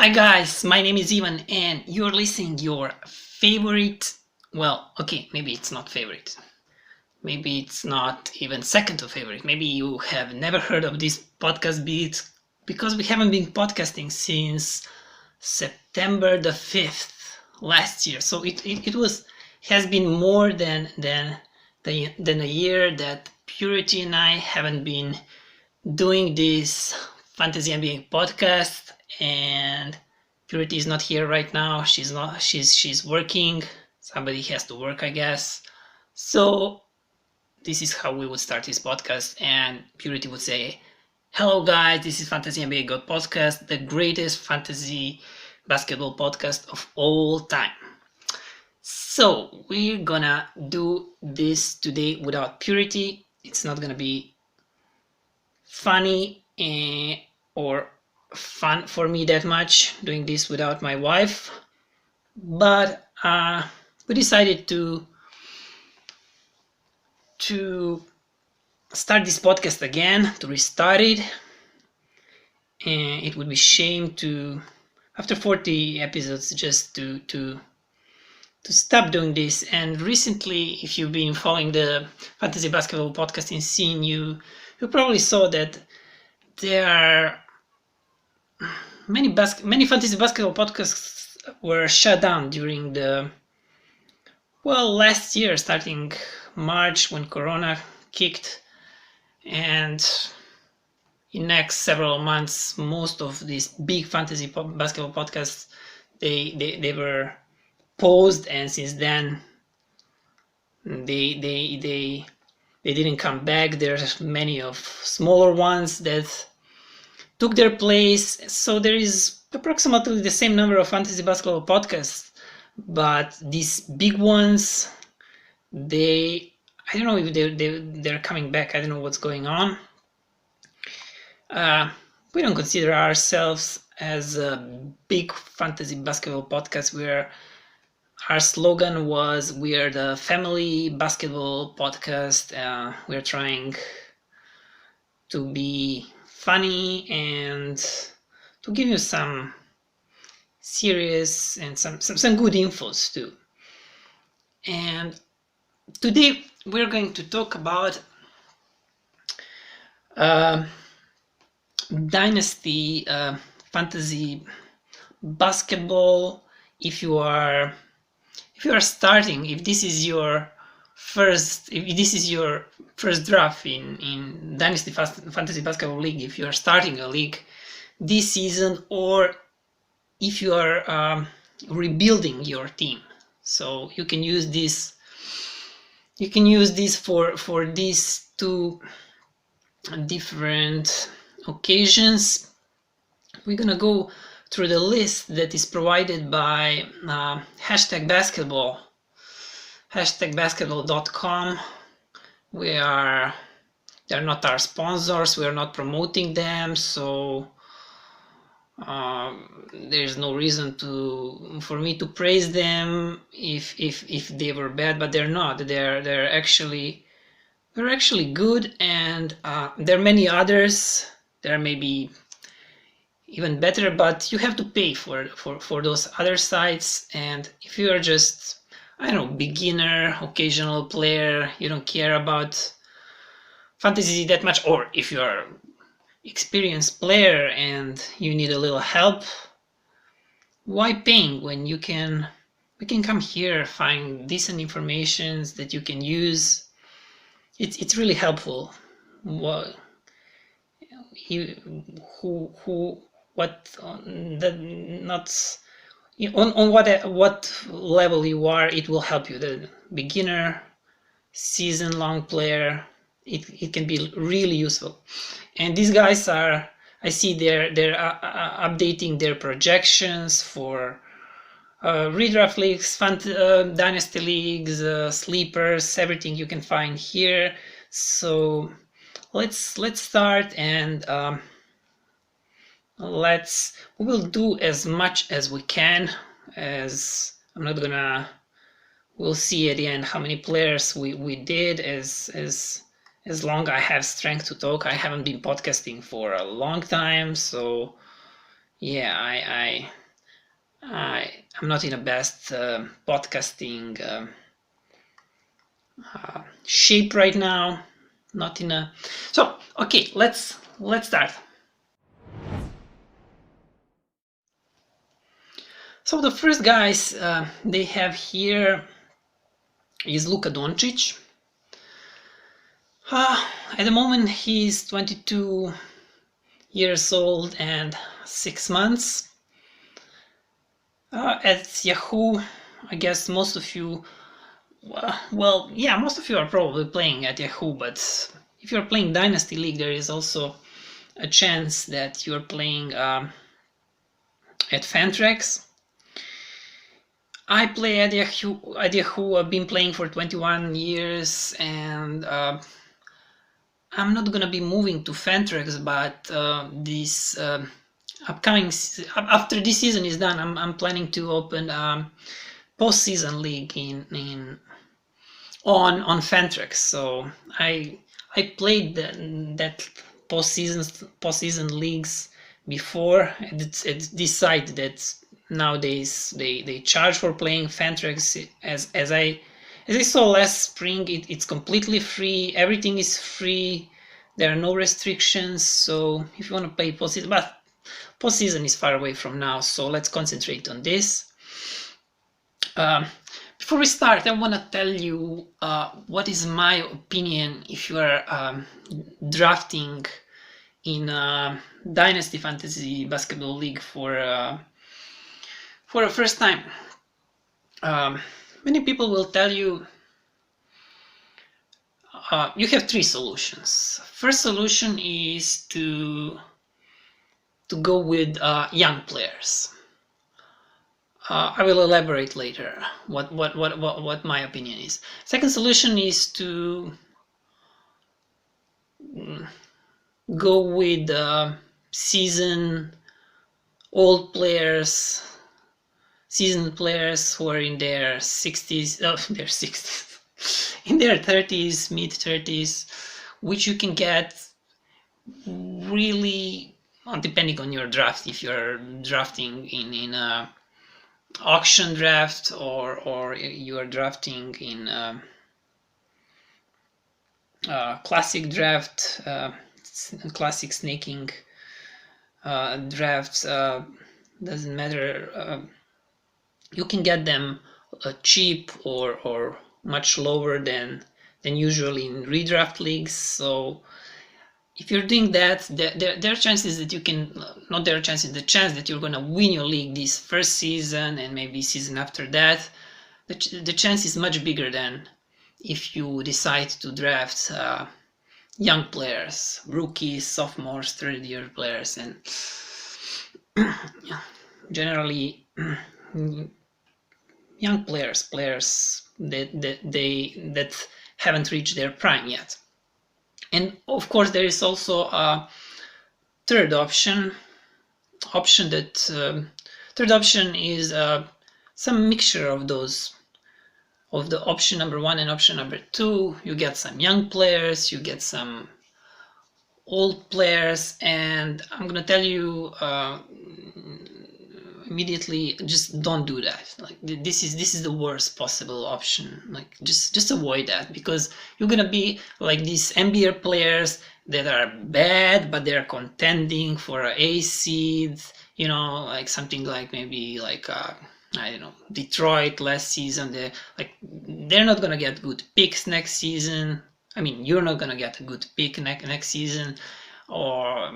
Hi guys, my name is Ivan and you're listening your favorite, well, okay, maybe it's not favorite. Maybe it's not even second to favorite. Maybe you have never heard of this podcast because we haven't been podcasting since September the 5th last year. So it has been more than a year that Purity and I haven't been doing this Fantasy NBA podcast, and Purity is not here right now. She's working. Somebody has to work, I guess. So this is how we would start this podcast, and Purity would say, "Hello guys, this is Fantasy NBA God podcast, the greatest fantasy basketball podcast of all time." So we're gonna do this today without Purity. It's not gonna be funny or fun for me that much doing this without my wife, but we decided to start this podcast again, to restart it, and it would be shame to, after 40 episodes, just to stop doing this. And recently, if you've been following the fantasy basketball podcasting scene, you probably saw that there are many fantasy basketball podcasts were shut down during last year, starting March when Corona kicked, and in next several months, most of these big fantasy basketball podcasts they were paused, and since then they didn't come back. There's many of smaller ones that took their place. So there is approximately the same number of fantasy basketball podcasts, but these big ones, I don't know if they're coming back. I don't know what's going on. We don't consider ourselves as a big fantasy basketball podcast. Our slogan was, "We are the family basketball podcast." We're trying to be funny and to give you some serious and some good infos too. And today we're going to talk about dynasty fantasy basketball. If you are starting, if this is your first draft in Dynasty Fantasy Basketball League, if you are starting a league this season, or if you are rebuilding your team, so you can use this for these two different occasions. We're gonna go through the list that is provided by #basketball.com. They're not our sponsors. We are not promoting them, so there's no reason for me to praise them if they were bad, but they're not. They're actually good, and there are many others. There may be even better, but you have to pay for those other sites. And if you are just, I don't know, beginner, occasional player, you don't care about fantasy that much, or if you are experienced player and you need a little help, why paying when we can come here, find decent information that you can use. It's really helpful. What level you are, it will help you. The beginner, season-long player, it can be really useful. And these guys I see they're updating their projections for redraft leagues, dynasty leagues, sleepers, everything you can find here. So let's start, and we will do as much as we can. We'll see at the end how many players we did, as long I have strength to talk. I haven't been podcasting for a long time, so yeah, I'm not in the best podcasting shape right now. Not in a. So okay, let's start. So the first guys they have here is Luka Doncic. At the moment he's 22 years old and 6 months. At Yahoo, I guess most of you, well, yeah, most of you are probably playing at Yahoo, but if you're playing Dynasty League, there is also a chance that you're playing at Fantrax. I play at Yahoo. I've been playing for 21 years, and I'm not gonna be moving to Fantrax, but this upcoming after this season is done, I'm planning to open postseason league in on Fantrax. So I played that postseason leagues before. It's decided that nowadays they charge for playing Fantrax. As I saw last spring, it's completely free. Everything is free. There are no restrictions. So if you want to play postseason, but postseason is far away from now, so let's concentrate on this. Before we start, I want to tell you what is my opinion if you are drafting in a Dynasty Fantasy Basketball League for a first time. Many people will tell you you have three solutions. First solution is to go with young players. I will elaborate later what my opinion is. Second solution is to go with seasoned players who are in their 60s, in their 30s, mid 30s, which you can get really, depending on your draft, if you're drafting in a auction draft or you are drafting in classic draft, classic snaking drafts, doesn't matter. You can get them cheap or much lower than usually in redraft leagues. So if you're doing that, there are chances that you can, not there are chances, the chance that you're going to win your league this first season and maybe season after that, the chance is much bigger than if you decide to draft young players, rookies, sophomores, third-year players, and generally young players that haven't reached their prime yet. And of course, there is also a third option. Third option is some mixture of those, of the option number one and option number two. You get some young players, you get some old players, and I'm gonna tell you immediately, just don't do that. Like this is the worst possible option. Like just avoid that, because you're gonna be like these NBA players that are bad but they're contending for an A seed, you know, like something like maybe like I don't know, Detroit last season. They're not gonna get good picks next season. I mean, you're not gonna get a good pick next season, or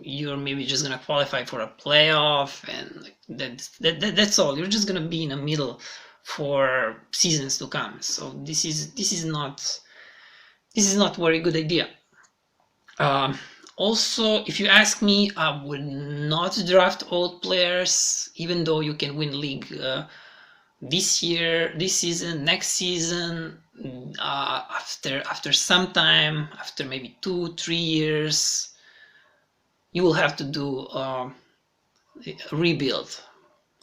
you're maybe just gonna qualify for a playoff, and that's all. You're just gonna be in the middle for seasons to come. So this is not very good idea. Also, if you ask me, I would not draft old players, even though you can win league this season, next season, after some time, after maybe 2-3 years, you will have to do a rebuild.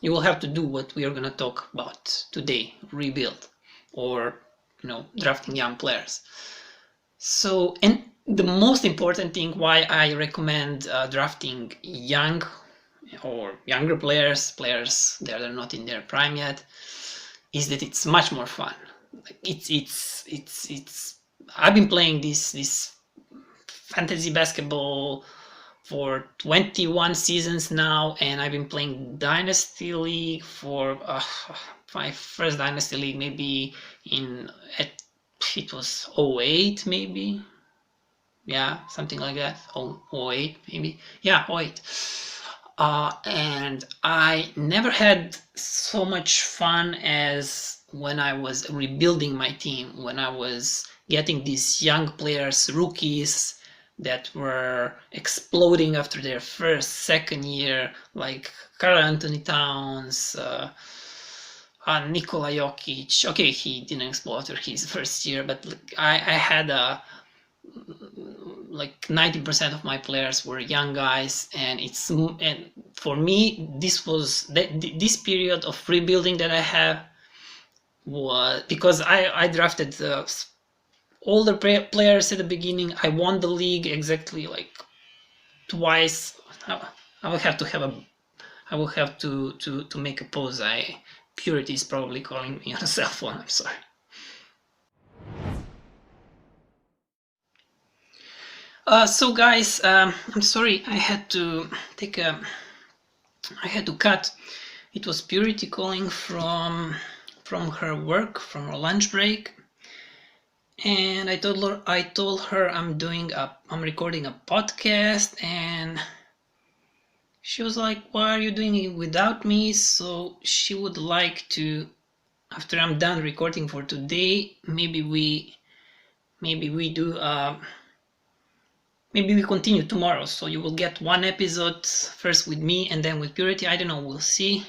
You will have to do what we are going to talk about today, rebuild, or drafting young players. So, and the most important thing why I recommend drafting young or younger players that are not in their prime yet, is that it's much more fun. It's I've been playing this fantasy basketball for 21 seasons now, and I've been playing Dynasty League for my first Dynasty League maybe it was 08 maybe, yeah, something like that. 08 maybe, yeah, 08. And I never had so much fun as when I was rebuilding my team, when I was getting these young players, rookies, that were exploding after their second year, like Karl Anthony Towns, Nikola Jokic. Okay, he didn't explode after his first year, but I had like 90% of my players were young guys, and for me this period of rebuilding that I have was because I drafted older players at the beginning. I won the league exactly like twice. I will have to make a pause. Purity is probably calling me on a cell phone. I'm sorry. So guys, I'm sorry, I had to cut. It was Purity calling from her work, from her lunch break, and I told her I'm recording a podcast, and she was like, "Why are you doing it without me?" So she would like to, after I'm done recording for today, maybe we do. Maybe we continue tomorrow, so you will get one episode first with me and then with Purity. I don't know, we'll see,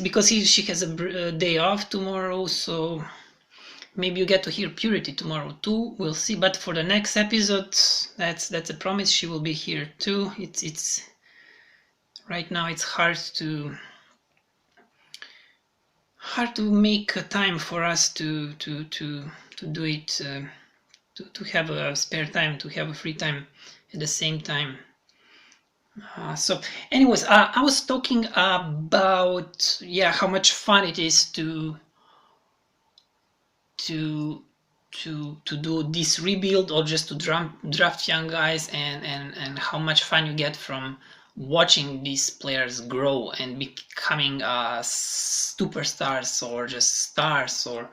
because she has a day off tomorrow, so maybe you get to hear Purity tomorrow too. We'll see. But for the next episode, that's a promise, she will be here too. It's right now it's hard to make a time for us to do it, to have a spare time, to have a free time at the same time. So anyways, I was talking about how much fun it is to do this rebuild, or just to draft young guys, and how much fun you get from watching these players grow and becoming superstars, or just stars, or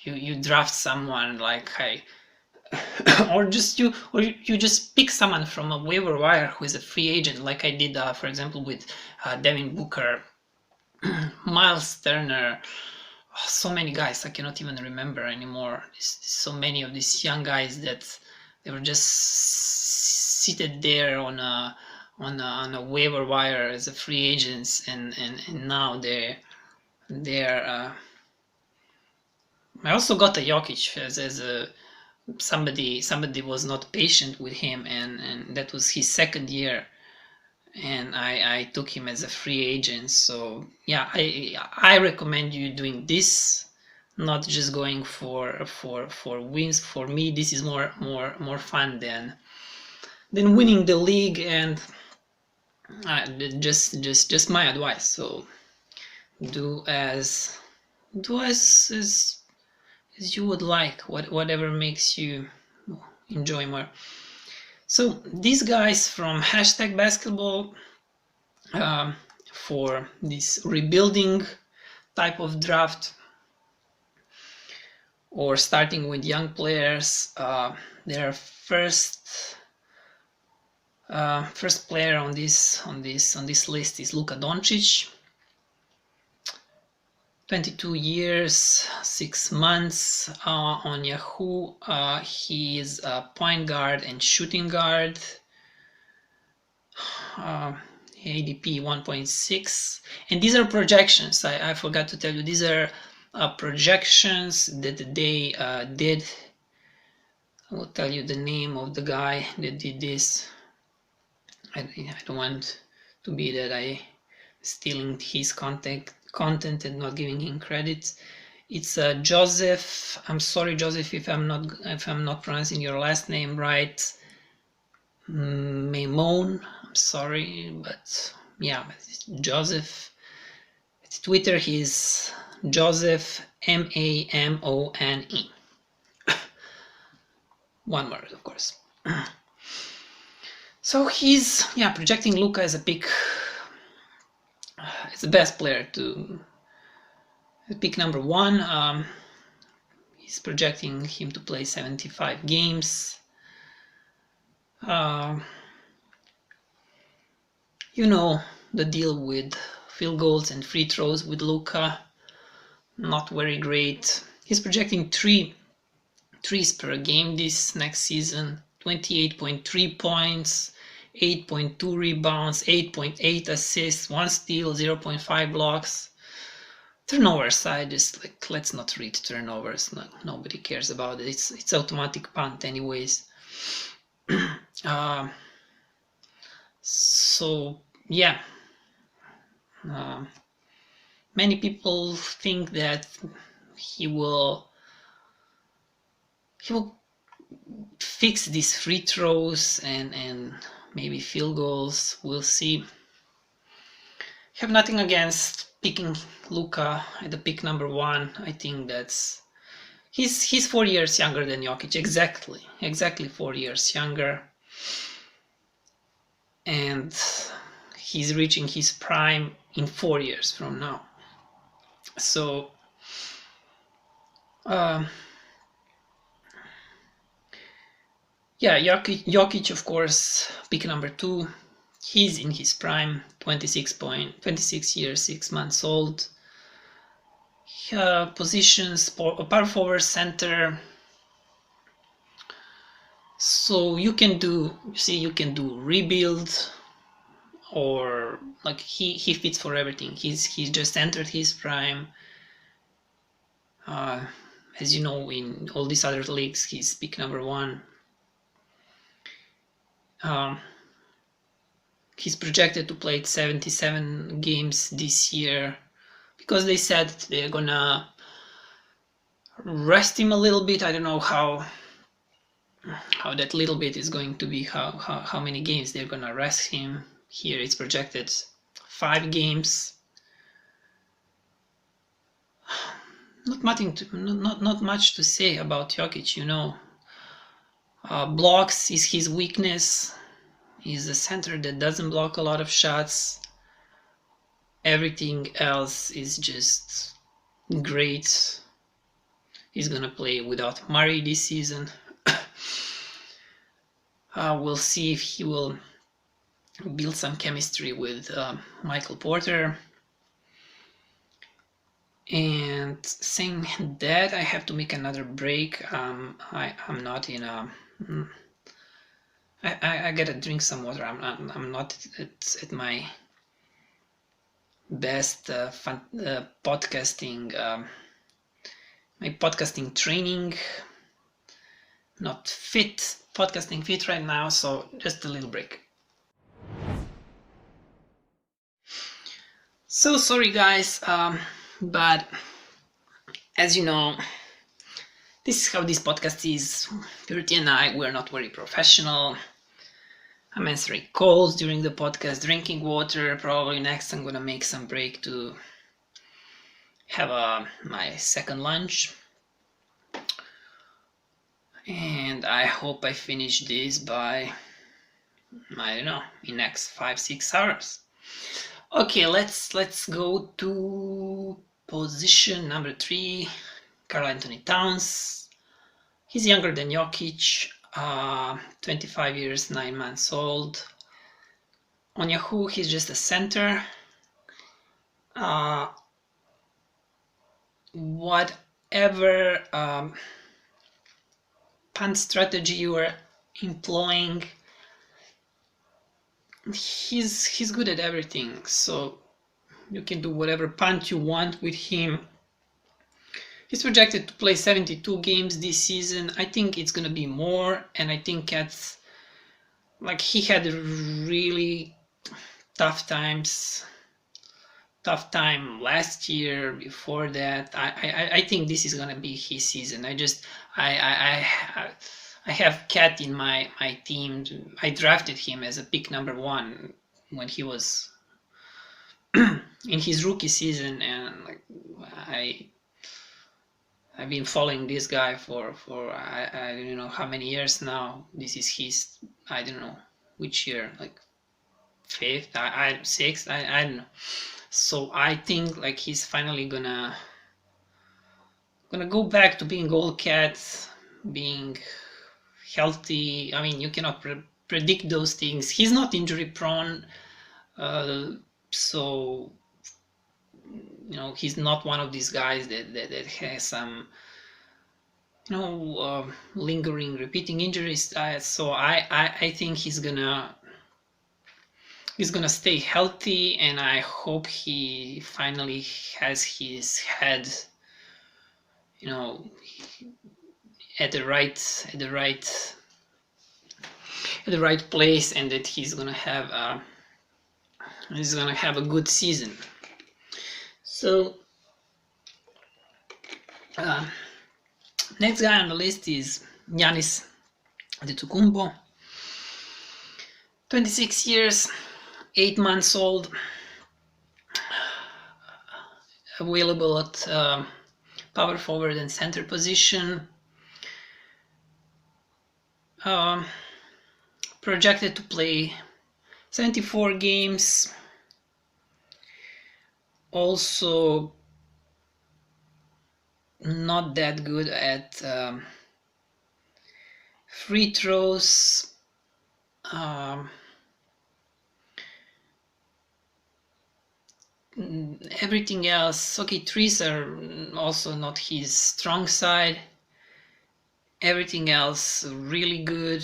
you draft someone like or you just pick someone from a waiver wire who is a free agent, like I did, for example, with Devin Booker, Miles Turner, so many guys I cannot even remember anymore. So many of these young guys that they were just seated there on a waiver wire as a free agents, and now they're I also got a Jokic as a somebody was not patient with him, and that was his second year, and I took him as a free agent. So yeah, I recommend you doing this, not just going for wins. For me, this is more fun than winning the league, and just my advice. So do as you would like, whatever makes you enjoy more. So these guys from #basketball, for this rebuilding type of draft, or starting with young players, their first player on this list is Luka Doncic. 22 years, 6 months on Yahoo. He is a point guard and shooting guard. ADP 1.6. And these are projections. I forgot to tell you, these are projections that they did. I will tell you the name of the guy that did this. I don't want to be that I stealing his content and not giving him credit. It's Joseph. I'm sorry, Joseph, if I'm not pronouncing your last name right. Maimone. I'm sorry, but yeah, Joseph. It's Twitter. He's Joseph Mamone. One word, of course. So he's projecting Luka as a pick. It's the best player to pick number 1. He's projecting him to play 75 games. You know the deal with field goals and free throws with Luka. Not very great. He's projecting 3 threes per game this next season. 28.3 points, 8.2 rebounds, 8.8 assists, 1 steal, 0.5 blocks. Turnover side is like, let's not read turnovers. No, nobody cares about it. It's automatic punt anyways. So yeah, many people think that he will fix these free throws and maybe field goals. We'll see. Have nothing against picking Luka at the pick number 1. I think that's he's 4 years younger than Jokic, exactly 4 years younger, and he's reaching his prime in 4 years from now. So Jokic, of course, pick number 2. He's in his prime, 26 years, 6 months old. Positions, power forward, center. So you can do rebuild, or like he fits for everything. He's just entered his prime. As you know, in all these other leagues, he's pick number 1. He's projected to play 77 games this year because they said they're gonna rest him a little bit. I don't know how that little bit is going to be, how many games they're gonna rest him. Here it's projected 5 games. Not much to say about Jokic, you know. Blocks is his weakness. He's a center that doesn't block a lot of shots. Everything else is just great. He's gonna play without Murray this season. We'll see if he will build some chemistry with Michael Porter. And saying that, I have to make another break. I'm not in a. I gotta drink some water. I'm not at my best podcasting. My podcasting training. Not fit, podcasting fit right now. So just a little break. So sorry, guys. But as you know, this is how this podcast is. Purity and I, we're not very professional. I'm answering calls during the podcast, drinking water. Probably next I'm gonna make some break to have my second lunch. And I hope I finish this by, I don't know, in next 5-6 hours. Okay, let's go to position number 3, Karl Anthony Towns. He's younger than Jokic, 25 years, 9 months old. On Yahoo, he's just a center. Whatever punt strategy you are employing, he's good at everything, so you can do whatever punt you want with him. He's projected to play 72 games this season. I think it's gonna be more, and I think he had really tough time last year. Before that, I think this is gonna be his season. I have Cat in my team. I drafted him as a pick number 1 when he was in his rookie season, and like I've been following this guy for I don't know how many years now. This is his, I don't know which year, like fifth, I sixth, I don't know. So I think like he's finally gonna go back to being old Cat, being healthy. I mean, you cannot predict those things. He's not injury prone, so he's not one of these guys that has some lingering, repeating injuries. So I think he's gonna stay healthy, and I hope he finally has his head, at the right place, and that he's gonna have a good season. So next guy on the list is Giannis Antetokounmpo, 26 years, 8 months old, available at power forward and center position, projected to play 74 games. Also not that good at free throws. Everything else, okay, threes are also not his strong side. Everything else really good.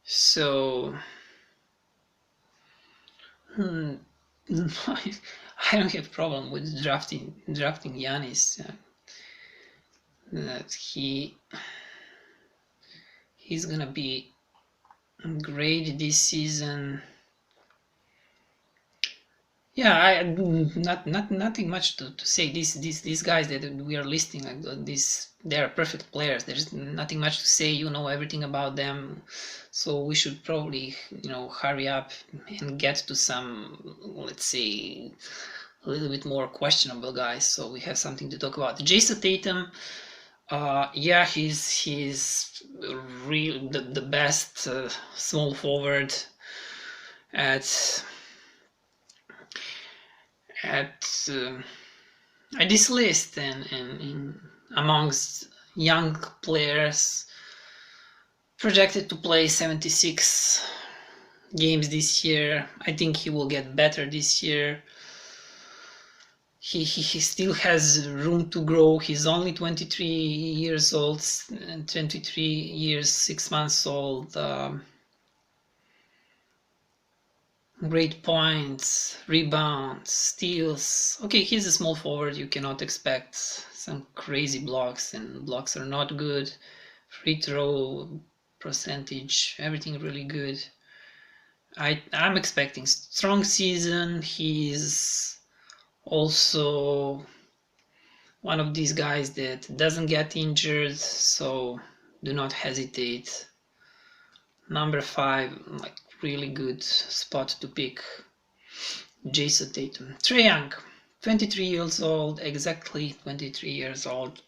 So I don't have problem with drafting Giannis. That he's gonna be great this season. Yeah, nothing much to say. These guys that we are listing, like they are perfect players. There's nothing much to say. You know everything about them, so we should probably hurry up and get to some, let's say, a little bit more questionable guys, so we have something to talk about. Jason Tatum, yeah, he's real the best small forward at this list, and amongst young players, projected to play 76 games this year. I think he will get better this year. He still has room to grow. He's only 23 years old, 23 years 6 months old. Great points, rebounds, steals. Okay, he's a small forward. You cannot expect some crazy blocks, and blocks are not good. Free throw percentage, everything really good. I'm expecting strong season. He's also one of these guys that doesn't get injured, so do not hesitate. Number 5, like, really good spot to pick. Jason Tatum. Trae Young, 23 years old, exactly 23 years old.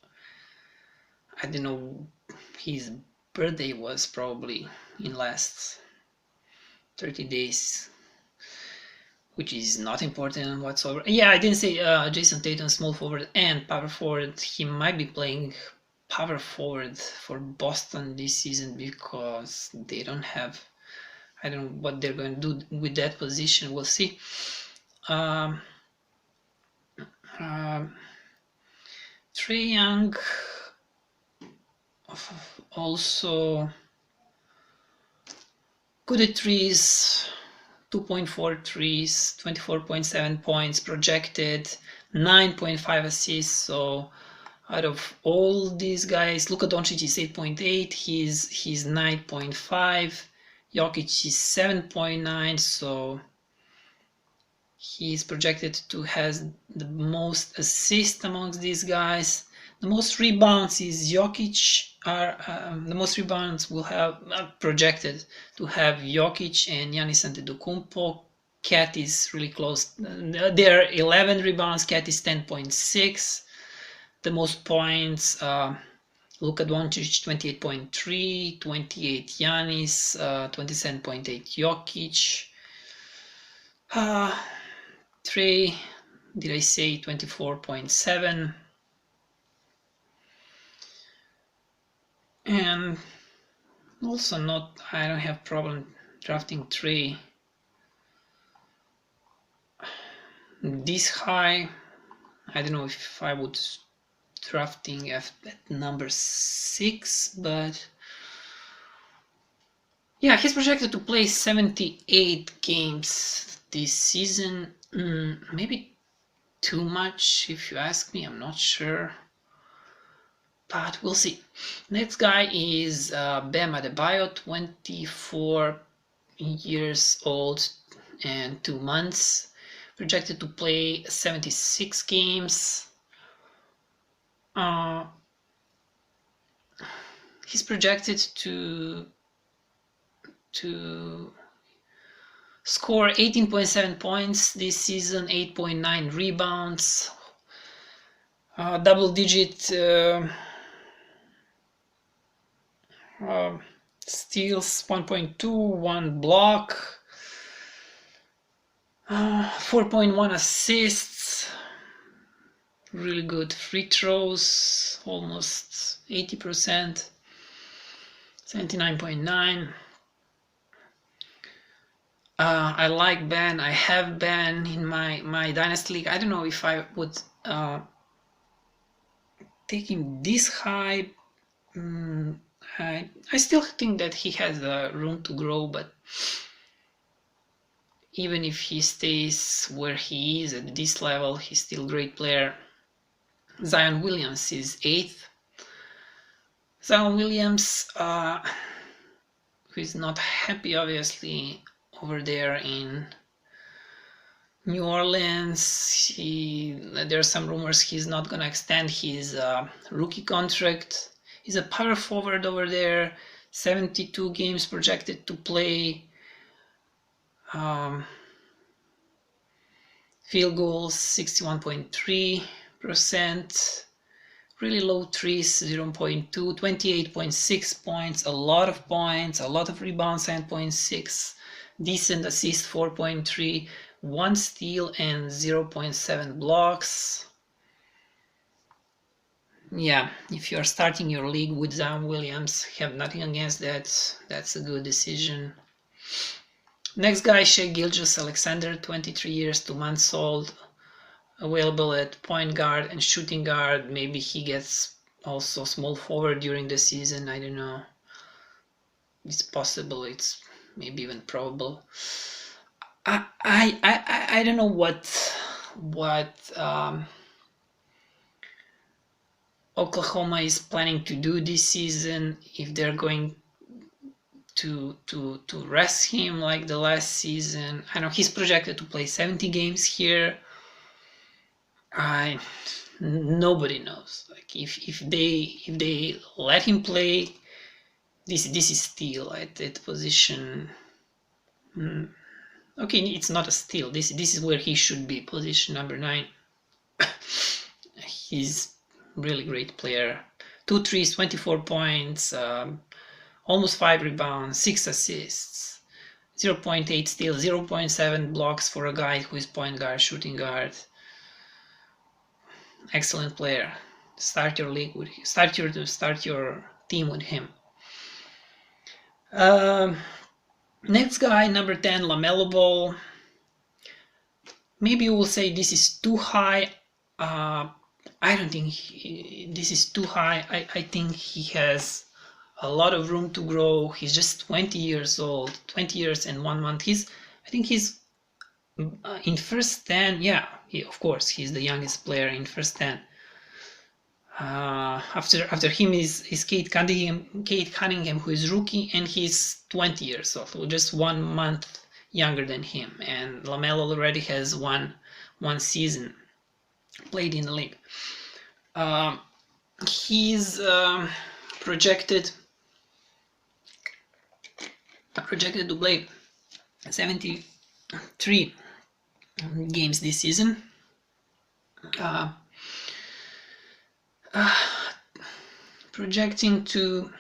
I don't know, his birthday was probably in last 30 days, which is not important whatsoever. Yeah, I didn't say Jason Tatum, small forward and power forward. He might be playing power forward for Boston this season because they don't have, I don't know what they're going to do with that position. We'll see. Trae Young also good at threes, 2.4 threes, 24.7 points projected, 9.5 assists. So out of all these guys, Luka Doncic is 8.8, he's 9.5. Jokic is 7.9, so he's projected to has the most assists amongst these guys. The most rebounds is Jokic. The most rebounds will have projected to have Jokic and Giannis Antetokounmpo. Cat is really close. There are 11 rebounds. Cat is 10.6. The most points. Luka Doncic 28.3, 28 Giannis, 27.8 Jokic. Trey, did I say 24.7? And also I don't have problem drafting Trey this high. I don't know if I would drafting at number 6, but yeah, he's projected to play 78 games this season. Maybe too much if you ask me, I'm not sure, but we'll see. Next guy is Bam Adebayo, 24 years old and 2 months, projected to play 76 games. He's projected to score 18.7 points this season, 8.9 rebounds, double-digit steals, 1.2, 1 block, 4.1 assists, really good free throws, almost 80%, 79.9. I like Ben. I have Ben in my dynasty league. I don't know if I would take him this high. I still think that he has room to grow, but even if he stays where he is at this level, he's still a great player. Zion Williams is 8th. Zion Williams, who is not happy, obviously, over there in New Orleans. There are some rumors he's not going to extend his rookie contract. He's a power forward over there, 72 games projected to play. Field goals 61.3%, really low threes 0.2, 28.6 points, a lot of points, a lot of rebounds 7.6, decent assist 4.3, 1 steal and 0.7 blocks. Yeah, if you're starting your league with Zion Williams, have nothing against that. That's a good decision. Next guy, Shai Gilgeous-Alexander, 23 years, 2 months old, available at point guard and shooting guard. Maybe he gets also small forward during the season. I don't know. It's possible. It's maybe even probable. I don't know what Oklahoma is planning to do this season. If they're going to rest him like the last season. I know he's projected to play 70 games here. Nobody knows. Like if they let him play, this is steal at that position. Okay, it's not a steal. This is where he should be, position number 9. He's really great player. 2 threes, 24 points. Almost 5 rebounds, 6 assists, 0.8 steals, 0.7 blocks for a guy who is point guard, shooting guard. Excellent player. Start your league with him. Start your team with him. Next guy, number 10, LaMelo Ball. Maybe you will say this is too high. I don't think this is too high. I think he has a lot of room to grow. He's just 20 years old, 20 years and 1 month. I think he's in first 10. Yeah, of course, he's the youngest player in first 10. After him is Kate Cunningham, who is rookie, and he's 20 years old, so just 1 month younger than him. And LaMelo already has one season played in the league. he's projected to play 73 games this season. Projecting to,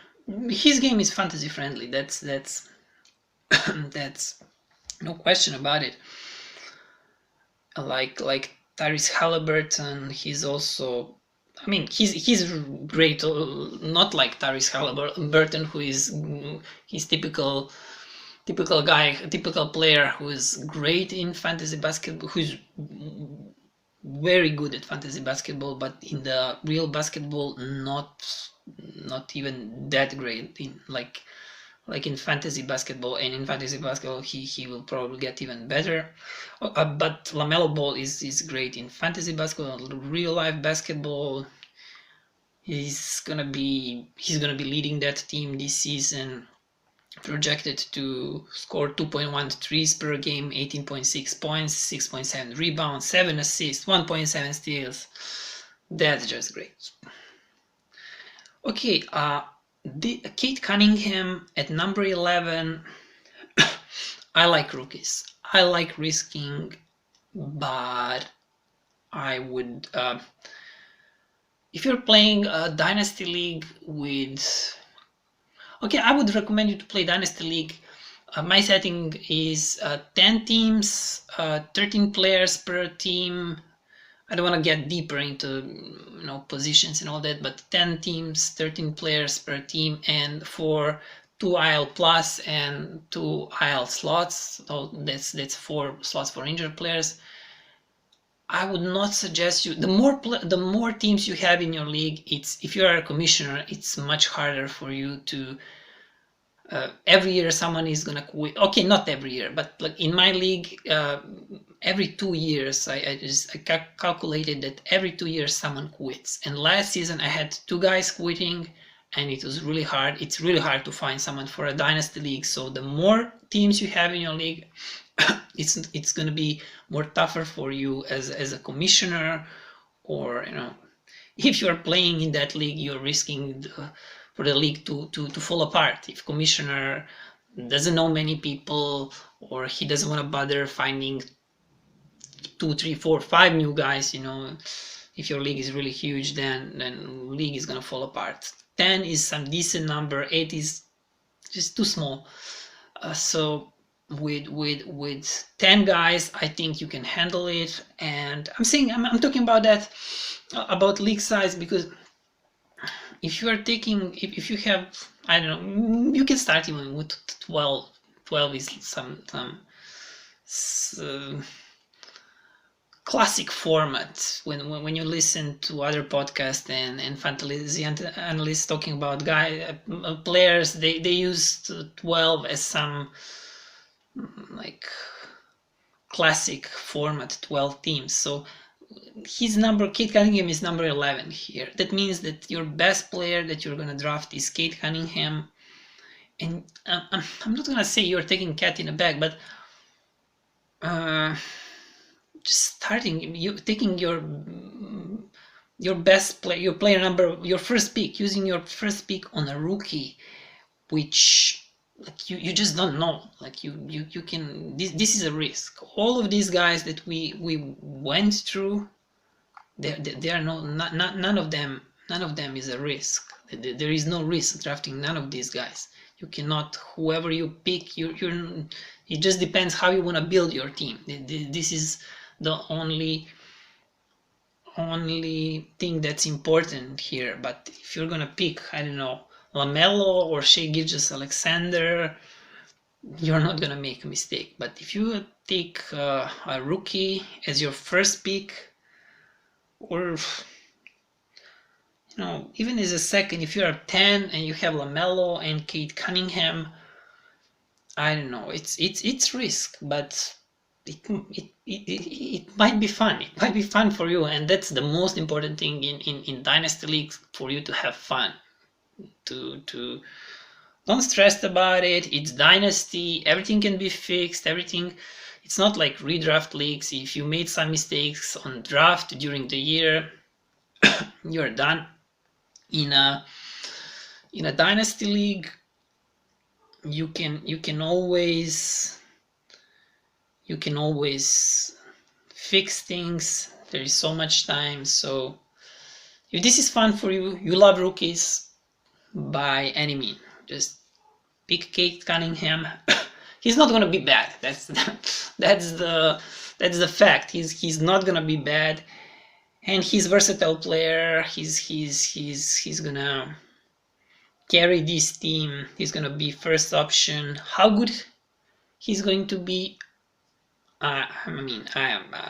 his game is fantasy friendly. That's that's no question about it. Like Tyrese Halliburton, he's also, I mean, he's great. Not like Tyrese Halliburton, who is he's typical guy, typical player who is great in fantasy basketball, who's very good at fantasy basketball, but in the real basketball, not even that great in like in fantasy basketball. And in fantasy basketball, he will probably get even better. But LaMelo Ball is great in fantasy basketball. Real life basketball, he's gonna be leading that team this season. Projected to score 2.1 threes per game, 18.6 points, 6.7 rebounds, 7 assists, 1.7 steals. That's just great. Okay, Kate Cunningham at number 11. I like rookies. I like risking, but I would, if you're playing a dynasty league with, okay, I would recommend you to play Dynasty League. My setting is 10 teams, 13 players per team. I don't want to get deeper into positions and all that, but 10 teams, 13 players per team, and for 2 IL plus and 2 IL slots. So that's 4 slots for injured players. I would not suggest you. The more teams you have in your league, if you are a commissioner, it's much harder for you to. Every year someone is gonna quit. Okay, not every year, but like in my league, every 2 years, I calculated that every 2 years someone quits. And last season I had 2 guys quitting, and it was really hard. It's really hard to find someone for a dynasty league. So the more teams you have in your league, it's going to be more tougher for you as a commissioner, or if you're playing in that league, you're risking for the league to fall apart. If commissioner doesn't know many people, or he doesn't want to bother finding 2, 3, 4, 5 new guys, if your league is really huge, then league is going to fall apart. 10 is some decent number, 8 is just too small. So with 10 guys, I think you can handle it. And I'm talking about that, about league size, because if you are taking, if you have, I don't know, you can start even with 12. 12 is some classic format. When you listen to other podcasts and fantasy analysts talking about players, they use 12 as some like classic format, 12 teams. So Kate Cunningham is number 11 here. That means that your best player that you're gonna draft is Kate Cunningham. And I'm not gonna say you're taking cat in a bag, but just starting, you taking your best player, your first pick, using your first pick on a rookie, which like you just don't know. Like you can, this is a risk. All of these guys that we went through, they are none of them is a risk. There is no risk drafting none of these guys. You cannot, whoever you pick, it just depends how you want to build your team. This is the only thing that's important here. But if you're gonna pick, I don't know, LaMelo or Shai Gilgeous-Alexander, you're not gonna make a mistake. But if you take a rookie as your first pick, or even as a second, if you're 10 and you have LaMelo and Kate Cunningham, I don't know, it's risk, but it might be fun. It might be fun for you, and that's the most important thing in dynasty leagues, for you to have fun. To don't stress about it. It's dynasty. Everything can be fixed. Everything. It's not like redraft leagues. If you made some mistakes on draft during the year, you're done. in a dynasty league, you can always fix things. There is so much time. So if this is fun for you, you love rookies, by any means, just pick Kate Cunningham. He's not gonna be bad. That's the fact. He's not gonna be bad, and he's a versatile player. He's gonna carry this team. He's gonna be first option. How good he's going to be, I am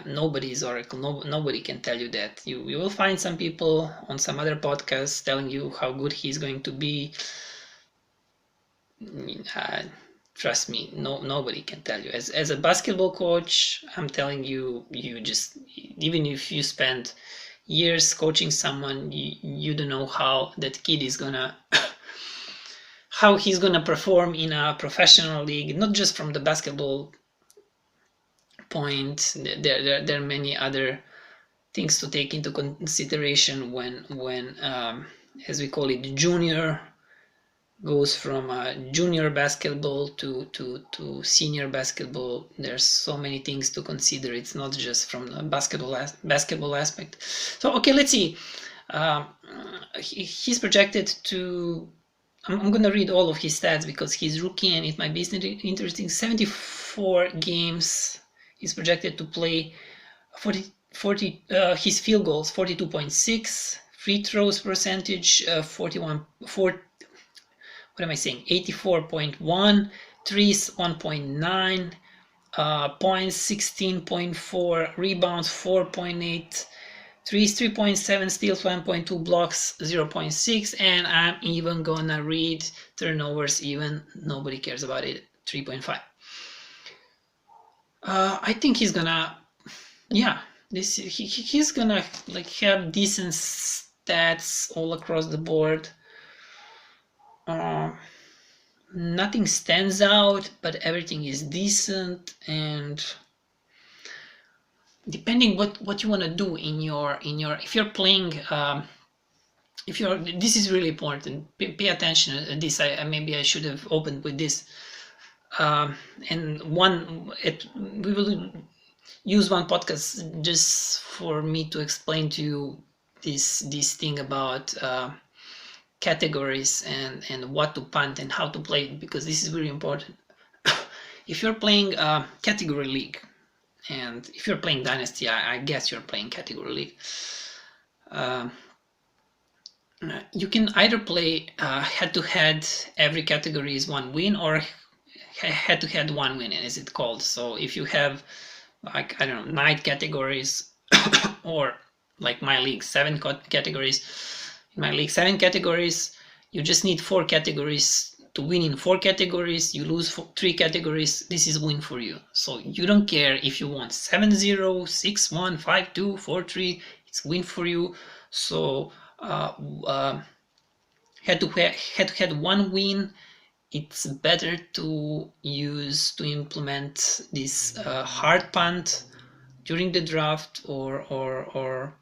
nobody's oracle. Nobody can tell you that. You will find some people on some other podcasts telling you how good he's going to be. Trust me, nobody can tell you. As a basketball coach, I'm telling you, you just, even if you spend years coaching someone, you don't know how that kid is gonna how he's gonna perform in a professional league. Not just from the basketball point. There are many other things to take into consideration when as we call it, junior goes from junior basketball to senior basketball. There's so many things to consider. It's not just from the basketball aspect. So okay, let's see. He's projected to, I'm gonna read all of his stats because he's rookie and it might be interesting. 74 games. He's projected to play 40 his field goals 42.6, free throws percentage 84.1, threes 1.9, points 16.4, rebounds 4.8, threes 3.7, steals 1.2, blocks 0.6, and I'm even gonna read turnovers, even nobody cares about it, 3.5. I think he's gonna, he's gonna like have decent stats all across the board. Nothing stands out, but everything is decent, and depending what you want to do in your if you're playing, this is really important. Pay attention to this. Maybe I should have opened with this. And we will use one podcast just for me to explain to you this thing about categories and what to punt and how to play it, because this is very important. If you're playing category league, and if you're playing dynasty, I guess you're playing category league, you can either play head-to-head, every category is one win, or head-to-head one win, as it's called. So if you have, like, I don't know, 9 categories or like my league, 7 categories. In my league, 7 categories, you just need 4 categories to win. In 4 categories, you lose 3 categories. This is win for you. So you don't care if you want 7-0, 6-1, 5-2, 4-3. It's win for you. So head-to-head one win. It's better to implement this hard punt during the draft or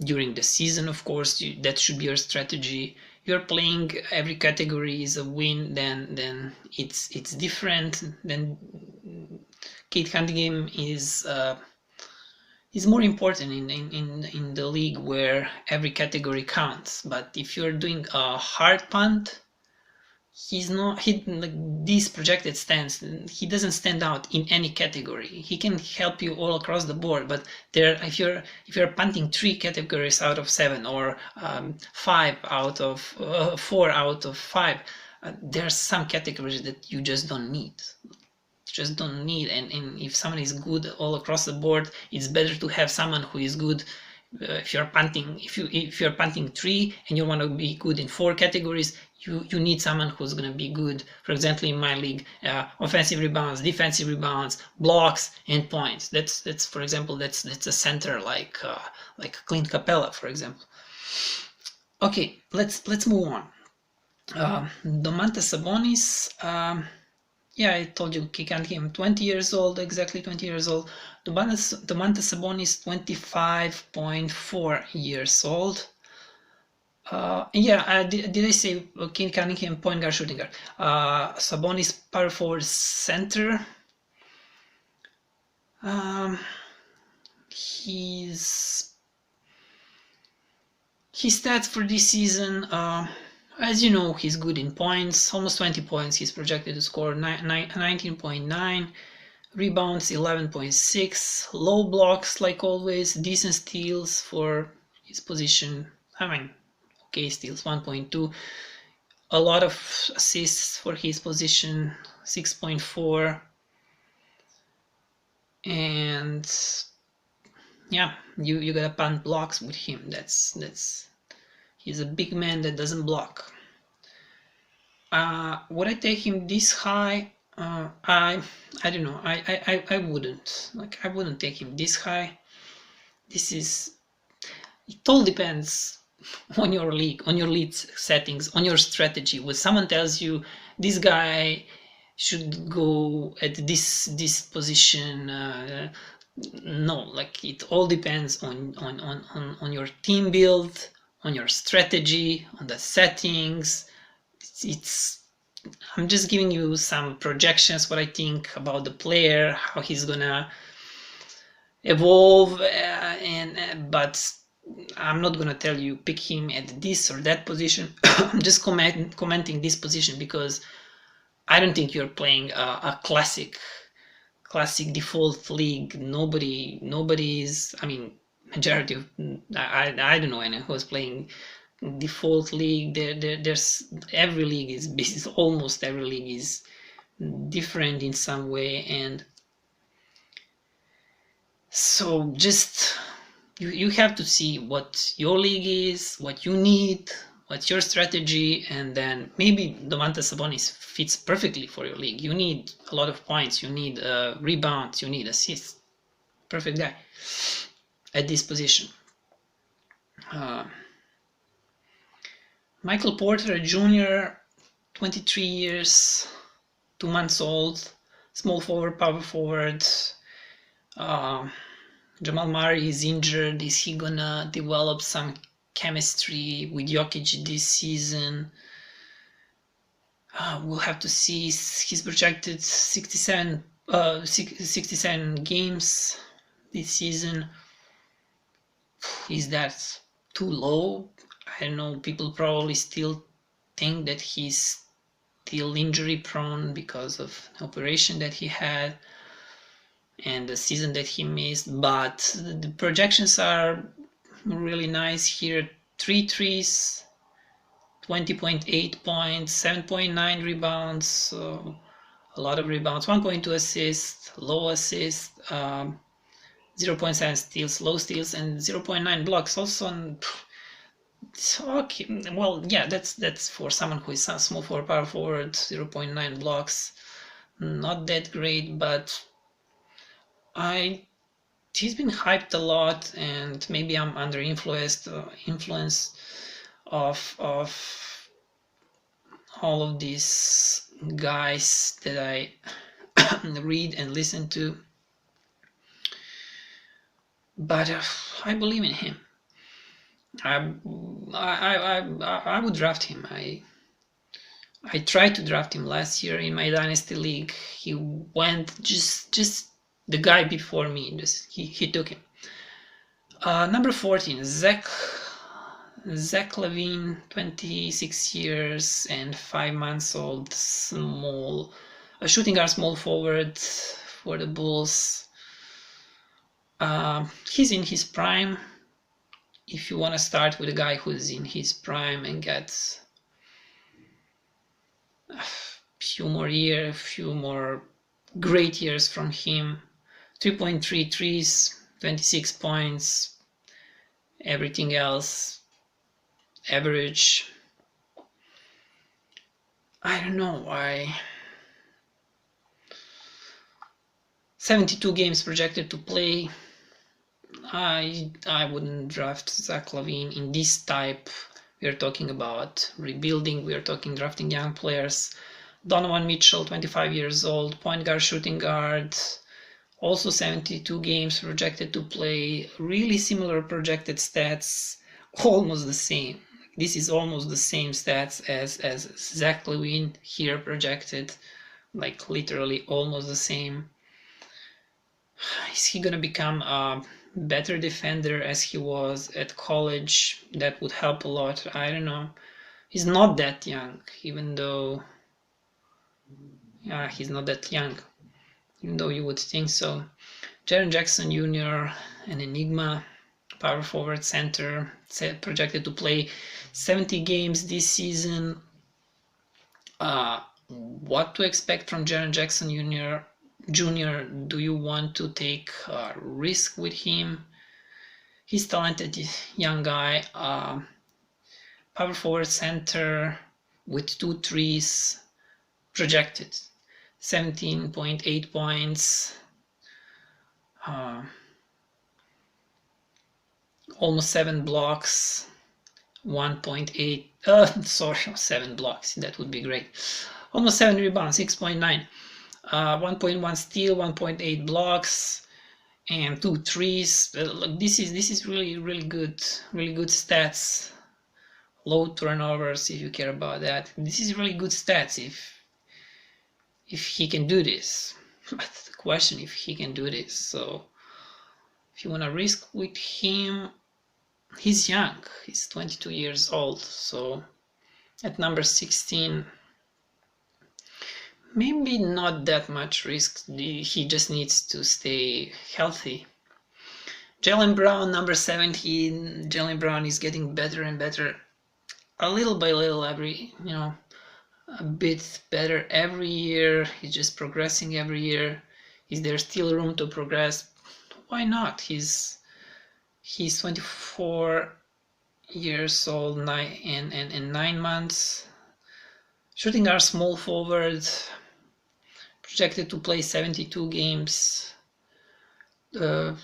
during the season. Of course, that should be your strategy. You're playing every category is a win, then it's different. Then Kate Cunningham is more important in the league where every category counts. But if you're doing a hard punt, like these projected stands, he doesn't stand out in any category. He can help you all across the board, but if you're punting 3 categories out of 7 or 4 out of 5, there's some categories that you just don't need. And if someone is good all across the board, it's better to have someone who is good. If you're punting 3 and you want to be good in 4 categories, you need someone who's going to be good. For example, in my league, offensive rebounds, defensive rebounds, blocks, and points. That's for example, that's a center like Clint Capella, for example. Okay, let's move on. Domantas Sabonis. I told you, Kate Cunningham, 20 years old, exactly 20 years old. Domantas Sabonis, 25.4 years old. Yeah, did I say Kane Cunningham, point guard, shooting guard? Sabonis, power forward, center. Um, his stats for this season, as you know, he's good in points, almost 20 points. He's projected to score 19.9, rebounds 11.6, low blocks like always, decent steals for his position. I mean, okay, steals 1.2, a lot of assists for his position, 6.4, and yeah, you gotta punt blocks with him. That's he's a big man that doesn't block. Would I take him this high? I don't know. I wouldn't. Like, I wouldn't take him this high. This is, it all depends on your league, on your lead settings, on your strategy. When someone tells you this guy should go at this position, no, like, it all depends on your team build, on your strategy, on the settings. It's I'm just giving you some projections, what I think about the player, how he's gonna evolve, but I'm not gonna tell you pick him at this or that position. I'm just commenting this position because I don't think you're playing a classic default league. Nobody is. I mean, majority of I don't know anyone who's playing default league. There's every league is almost every league is different in some way, and so just you have to see what your league is, what you need, what's your strategy, and then maybe Domantas Sabonis fits perfectly for your league. You need a lot of points, you need rebounds, you need assists. Perfect guy at this position. Michael Porter Jr., 23 years, 2 months old, small forward, power forward. Jamal Murray is injured. Is he gonna develop some chemistry with Jokic this season? We'll have to see. He's projected 67 games this season. Is that too low? I don't know. People probably still think that he's still injury prone because of the operation that he had and the season that he missed, but the projections are really nice here. 3 threes, 20.8 points, 7.9 rebounds, so a lot of rebounds, 1.2 assists, low assists, 0.7 steals, low steals, and 0.9 blocks. Also, okay, well, yeah, that's for someone who is a small forward, power forward. 0.9 blocks, not that great, but he's been hyped a lot, and maybe I'm under influence of all of these guys that I read and listen to. But I believe in him. I would draft him. I tried to draft him last year in my dynasty league. He went just the guy before me. Just he took him. Number 14, Zach LaVine, 26 years and 5 months old, small, a shooting guard, small forward for the Bulls. He's in his prime. If you want to start with a guy who's in his prime and get a few more great years from him, 3.3 threes, 26 points, everything else average. I don't know why. 72 games projected to play. I wouldn't draft Zach LaVine in this type. We are talking about rebuilding. We are talking drafting young players. Donovan Mitchell, 25 years old, point guard, shooting guard. Also 72 games projected to play. Really similar projected stats. Almost the same. this is almost the same stats as Zach Levine here projected, like literally almost the same. Is he gonna become a better defender as he was at college? That would help a lot. I don't know. He's not that young, even though, yeah, he's not that young, even though you would think so. Jaren Jackson Jr., an enigma, power forward center, projected to play 70 games this season. What to expect from Jaren Jackson Jr.? Do you want to take a risk with him? He's talented young guy, power forward center with 2 threes, projected 17.8 points, almost 7 blocks, 1.8, sorry, 7 blocks, that would be great. Almost 7 rebounds, 6.9, 1.1 steal, 1.8 blocks, and 2 threes. This is really good stats. Low turnovers, if you care about that. This is really good stats if he can do this. But the question if he can do this. So if you want to risk with him, he's young. He's 22 years old. So at number 16, maybe not that much risk. He just needs to stay healthy. Jaylen Brown, number 17. Jaylen Brown is getting better and better, a little by little, a bit better every year. He's just progressing every year. Is there still room to progress? Why not? He's 24 years old, 9 months. Shooting guard, small forward, projected to play 72 games. A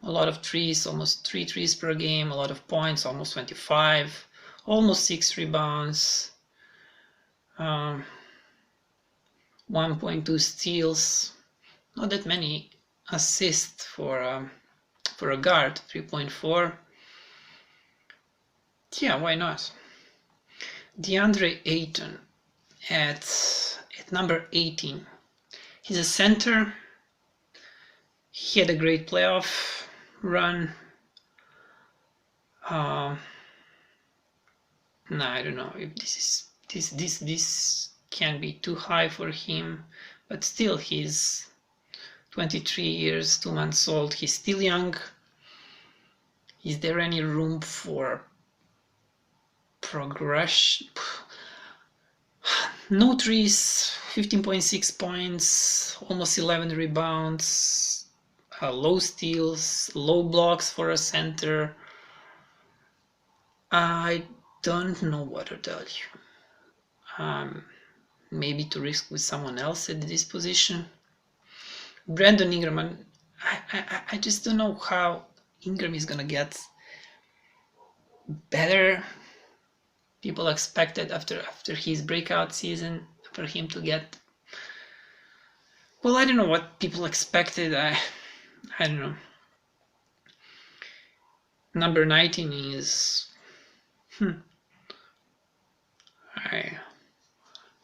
lot of threes, almost 3 threes per game, a lot of points, almost 25, almost 6 rebounds, 1.2 steals, not that many assists for a guard, 3.4. Yeah, why not? DeAndre Ayton at number 18. He's a center. He had a great playoff run. No, I don't know if this can be too high for him, but still he's 23 years, 2 months old. He's still young. Is there any room for progression? No threes, 15.6 points, almost 11 rebounds, low steals, low blocks for a center. I don't know what to tell you. Maybe to risk with someone else at this position. Brandon Ingram, I just don't know how Ingram is gonna get better. People expected after his breakout season for him to get, well, I don't know what people expected. I don't know. Number 19 is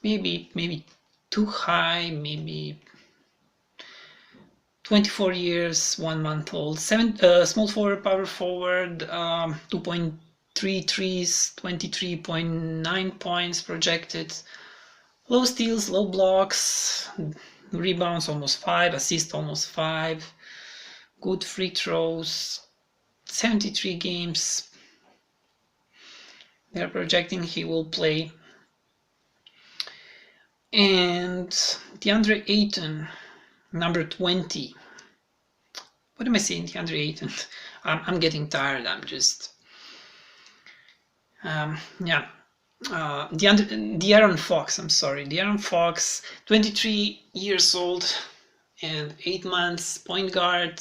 maybe too high, maybe 24 years, 1 month old, small forward, power forward, 2.3 threes, 23.9 points projected, low steals, low blocks, rebounds almost 5, assists almost 5, good free throws, 73 games. They're projecting he will play. And DeAndre Ayton, number 20. What am I saying, DeAndre Ayton? I'm getting tired. I'm just, De'Aaron Fox. I'm sorry, De'Aaron Fox, 23 years old and 8 months, point guard.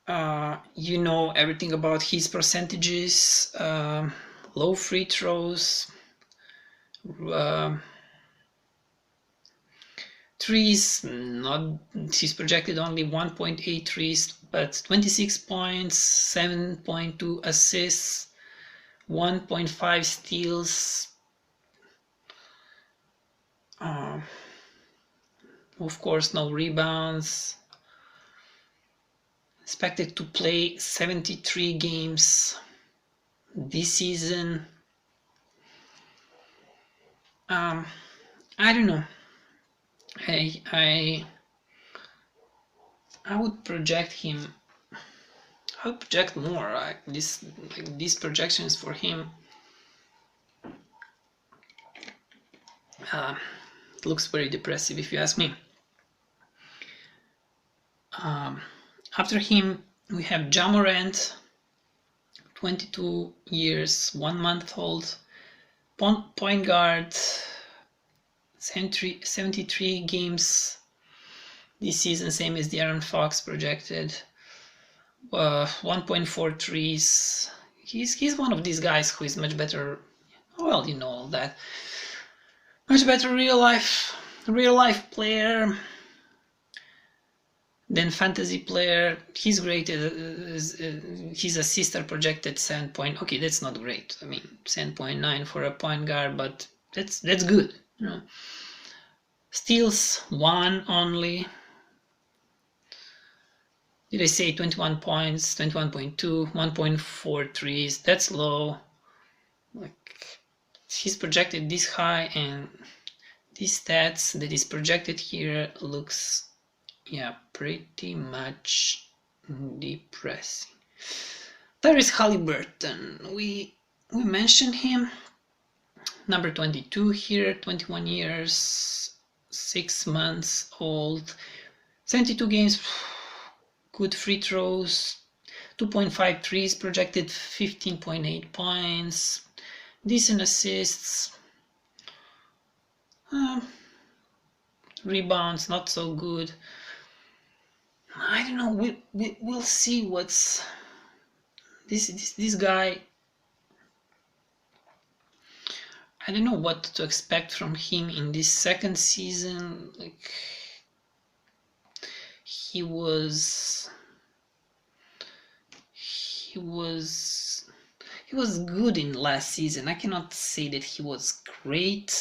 You know everything about his percentages, low free throws, threes, not, he's projected only 1.8 threes, but 26 points, 7.2 assists, 1.5 steals. Of course, no rebounds. Expected to play 73 games this season. I don't know. I would project him. I would project more. These projections for him. It looks very depressive, if you ask me. After him, we have Ja Morant, 22 years, 1 month old, point guard, 73 games this season, same as De'Aaron Fox projected. 1.4 threes. He's one of these guys who is much better. Well, you know all that. Much better real life player than fantasy player. He's great. His assists are projected 7 point. Okay, that's not great. I mean, 7.9 for a point guard, but that's good. You know. Steals 1 only. Did I say 21 points, 21.2, 1.4 threes? That's low. Like, he's projected this high, and these stats that is projected here looks, yeah, pretty much depressing. Tyrese Haliburton, we mentioned him. Number 22 here, 21 years, 6 months old, 72 games. Good free throws, 2.5 threes projected, 15.8 points, decent assists, rebounds not so good. I don't know. We'll see what's this guy. I don't know what to expect from him in this second season. Like, he was good in last season. I cannot say that he was great.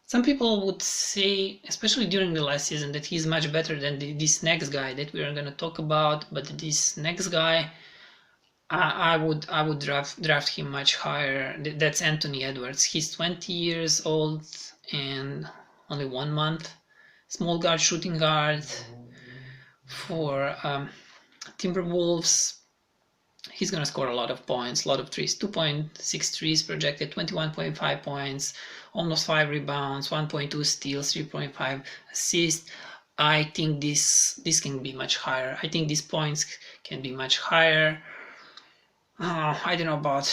Some people would say, especially during the last season, that he's much better than this next guy that we are going to talk about. But this next guy, I would draft him much higher. That's Anthony Edwards. He's 20 years old and only 1 month. Small guard, shooting guard for Timberwolves. He's going to score a lot of points, a lot of threes. 2.6 threes projected, 21.5 points, almost 5 rebounds, 1.2 steals, 3.5 assists. I think this can be much higher. I think these points can be much higher. I don't know about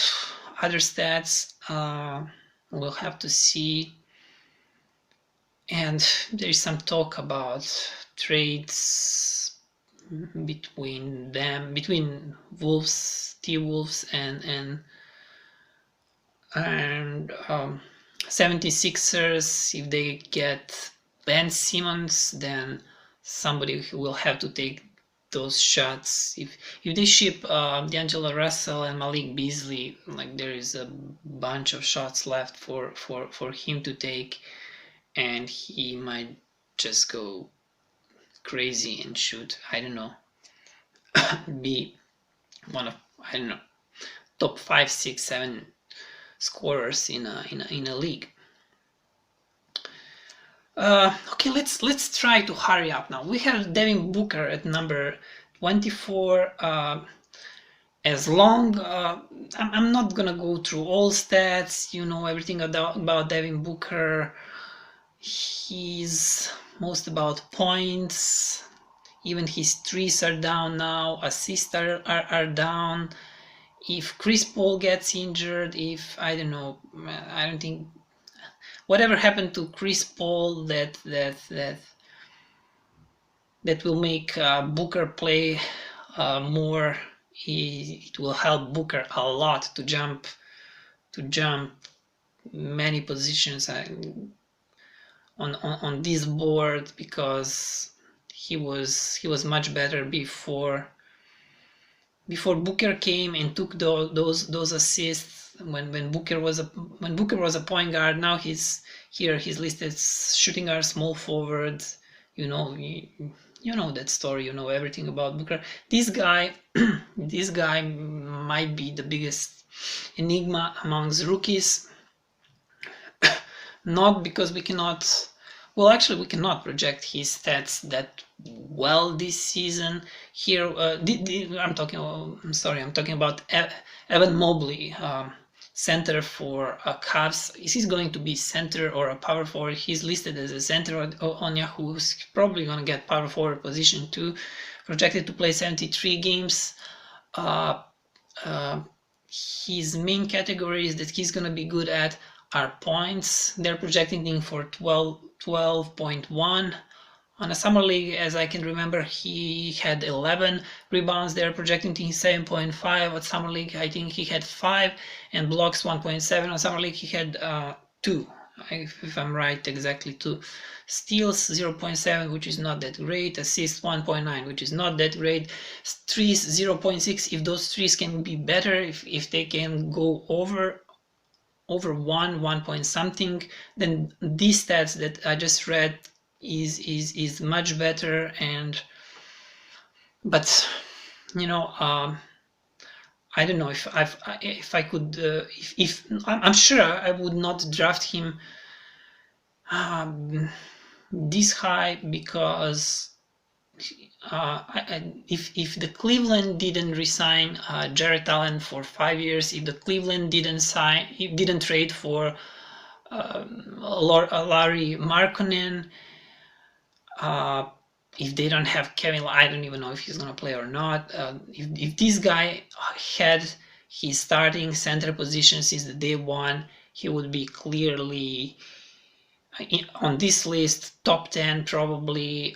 other stats. We'll have to see. And there is some talk about trades between Wolves, T-Wolves and 76ers. If they get Ben Simmons, then somebody will have to take those shots. If they ship D'Angelo Russell and Malik Beasley, like, there is a bunch of shots left for him to take, and he might just go crazy and shoot, I don't know, be one of, I don't know, top 5, 6, 7 scorers in a league. Okay, let's try to hurry up now. We have Devin Booker at number 24. As long, I'm not gonna go through all stats. You know everything about Devin Booker. He's most about points. Even his threes are down now. Assists are down. If Chris Paul gets injured, I don't think whatever happened to Chris Paul that will make Booker play more. It will help Booker a lot to jump many positions. on this board because he was much better before Booker came and took those assists when Booker was a point guard. Now he's listed shooting guard, small forward. You know that story. You know everything about Booker. This guy this guy might be the biggest enigma amongst rookies. Not because we cannot. Well, actually, we cannot project his stats that well this season. Here, I'm talking. I'm sorry, I'm talking about Evan Mobley, center for Cavs. Is he going to be center or a power forward? He's listed as a center on Yahoo. He's probably going to get power forward position too. Projected to play 73 games. His main categories that he's going to be good at are points. They're projecting him for 12.1. On a summer league, as I can remember, he had 11 rebounds. They're projecting him 7.5. At summer league, I think he had 5, and blocks 1.7. On summer league, he had 2, if I'm right, exactly 2. Steals 0.7, which is not that great. Assists 1.9, which is not that great. Threes 0.6. If those threes can be better, if they can go over 1 point something, then these stats that I just read is much better. But I don't know if I could if I'm sure I would not draft him this high, because if the Cleveland didn't resign Jarrett Allen for 5 years, if the Cleveland didn't trade for Larry Markkanen, if they don't have Kevin, I don't even know if he's gonna play or not. If this guy had his starting center position since the day one, he would be clearly on this list top 10, probably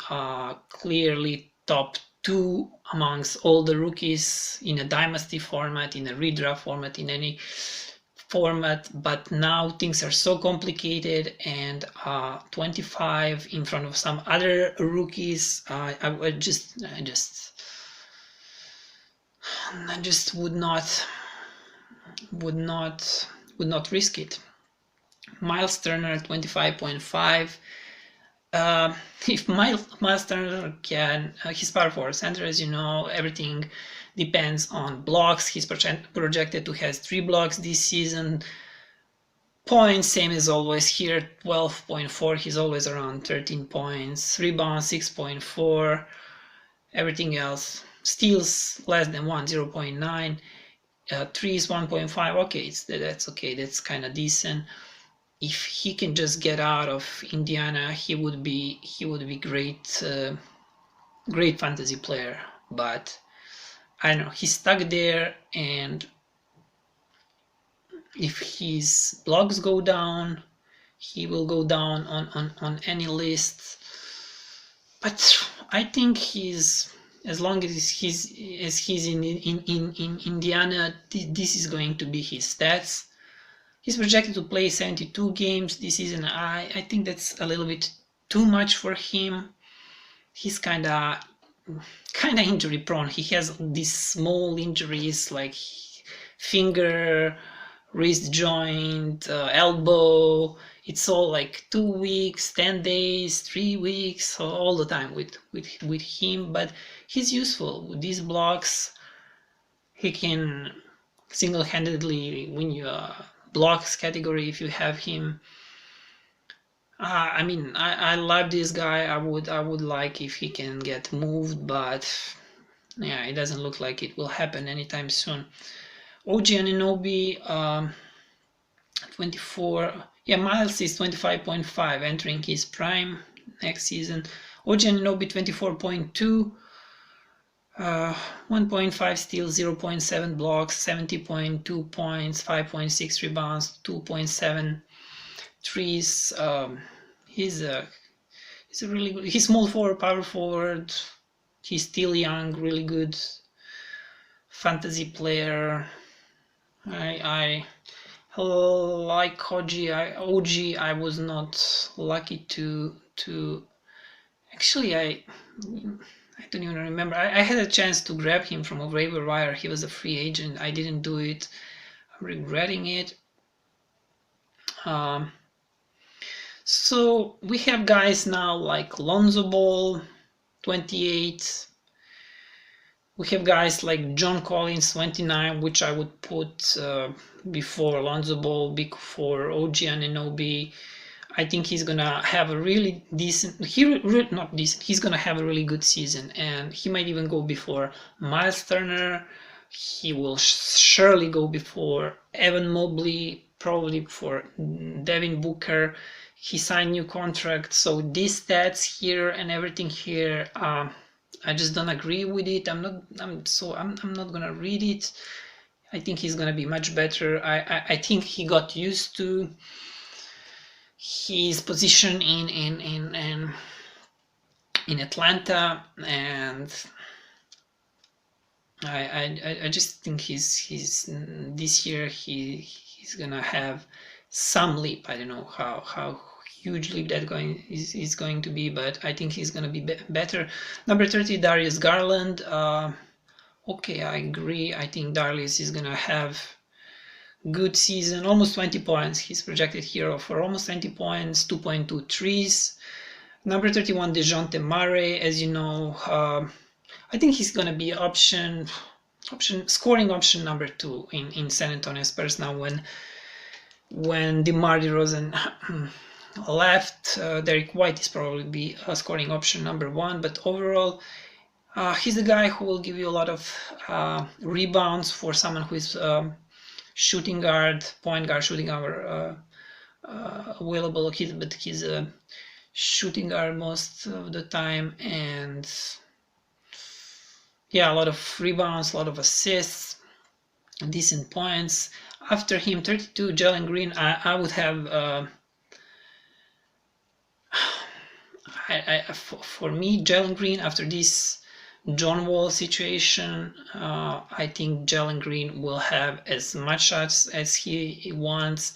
clearly top 2 amongst all the rookies in a dynasty format, in a redraft format, in any format. But now things are so complicated, and 25 in front of some other rookies, I just would not risk it. Miles Turner 25.5. If Miles Turner can, his power forward center, as you know, everything depends on blocks. He's projected to have 3 blocks this season. Points, same as always here, 12.4. He's always around 13 points. Rebounds 6.4. Everything else, steals less than 1, 0.9. Threes 1.5. Okay, that's okay. That's kind of decent. If he can just get out of Indiana, he would be great, great fantasy player. But I don't know, he's stuck there, and if his blocks go down, he will go down on any list. But I think as long as he's in Indiana, this is going to be his stats. He's projected to play 72 games this season. I think that's a little bit too much for him. He's kind of injury prone. He has these small injuries like finger, wrist joint, elbow. It's all like 2 weeks, 10 days, 3 weeks, all the time with him. But he's useful with these blocks. He can single-handedly win you blocks category if you have him. I mean, I love this guy. I would like if he can get moved, but yeah, it doesn't look like it will happen anytime soon. OG Anunoby, 24. Yeah, Miles is 25.5, entering his prime next season. OG Anunoby 24.2. 1.5 steals, 0.7 blocks, 70.2 points, 5.6 rebounds, 2.7 threes. He's a really good. He's small forward, power forward. He's still young, really good fantasy player. I Like OG, I was not lucky to actually I don't even remember. I had a chance to grab him from a waiver wire. He was a free agent. I didn't do it. I'm regretting it. So we have guys now like Lonzo Ball, 28. We have guys like John Collins, 29, which I would put before Lonzo Ball, before OG Anunoby. I think he's gonna have a really decent, not decent, he's gonna have a really good season, and he might even go before Miles Turner. He will surely go before Evan Mobley, probably before Devin Booker. He signed new contract, so these stats here and everything here, I just don't agree with it. I'm not gonna read it. I think he's gonna be much better. I think he got used to his position in Atlanta, and I just think he's this year he's gonna have some leap. I don't know how huge leap that is going to be, but I think he's gonna be better. Number 30, Darius Garland. Okay, I agree. I think Darius is gonna have good season, almost 20 points. He's projected here for almost 20 points, 2.2 threes. Number 31, DeJounte Murray. As you know, I think he's going to be scoring option number 2 in San Antonio Spurs now when DeMar DeRozan left. Derek White is probably be a scoring option number 1, but overall, he's the guy who will give you a lot of rebounds for someone who is shooting guard, point guard, shooting guard available, but he's a shooting guard most of the time, and yeah, a lot of rebounds, a lot of assists, decent points. After him, 32, Jalen Green. I would have for me, Jalen Green, after this John Wall situation, I think Jalen Green will have as much shots as he wants.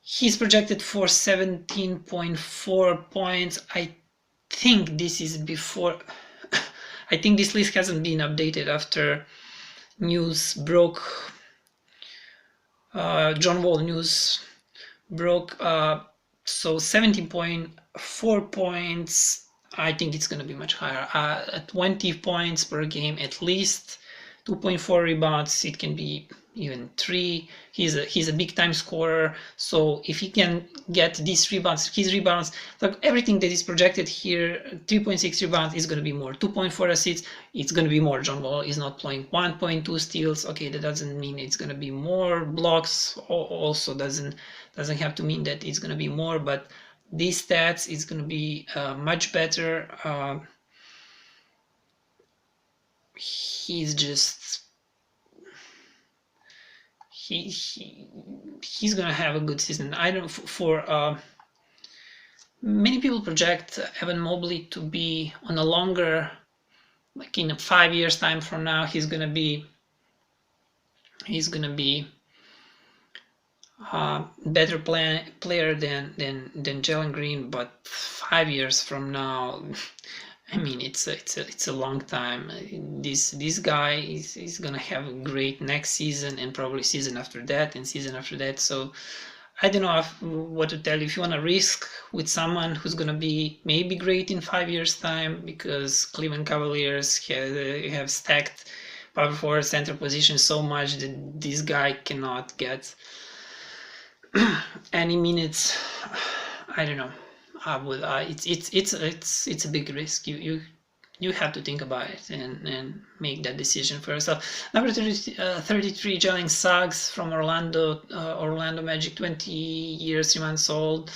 He's projected for 17.4 points. I think this is before. I think this list hasn't been updated after news broke. John Wall news broke. So 17.4 points. I think it's going to be much higher. At 20 points per game at least, 2.4 rebounds. It can be even 3. He's a big time scorer. So if he can get these rebounds, his rebounds, like everything that is projected here, 3.6 rebounds is going to be more. 2.4 assists, it's going to be more. John Wall is not playing 1.2 steals. Okay, that doesn't mean it's going to be more. Blocks also doesn't have to mean that it's going to be more, but these stats is going to be much better. He's just he's going to have a good season. I don't for many people project Evan Mobley to be on a longer, like in 5 years time from now, he's going to be better player than Jalen Green, but 5 years from now, I mean, it's a long time. This guy is gonna have a great next season, and probably season after that, and season after that. So I don't know what to tell you. If you want to risk with someone who's gonna be maybe great in 5 years time, because Cleveland Cavaliers have stacked power forward center position so much that this guy cannot get any minutes. I don't know. I would. It's a big risk. You have to think about it and make that decision for yourself. Number 33, Jalen Suggs from Orlando Magic, 20 years, 3 months old.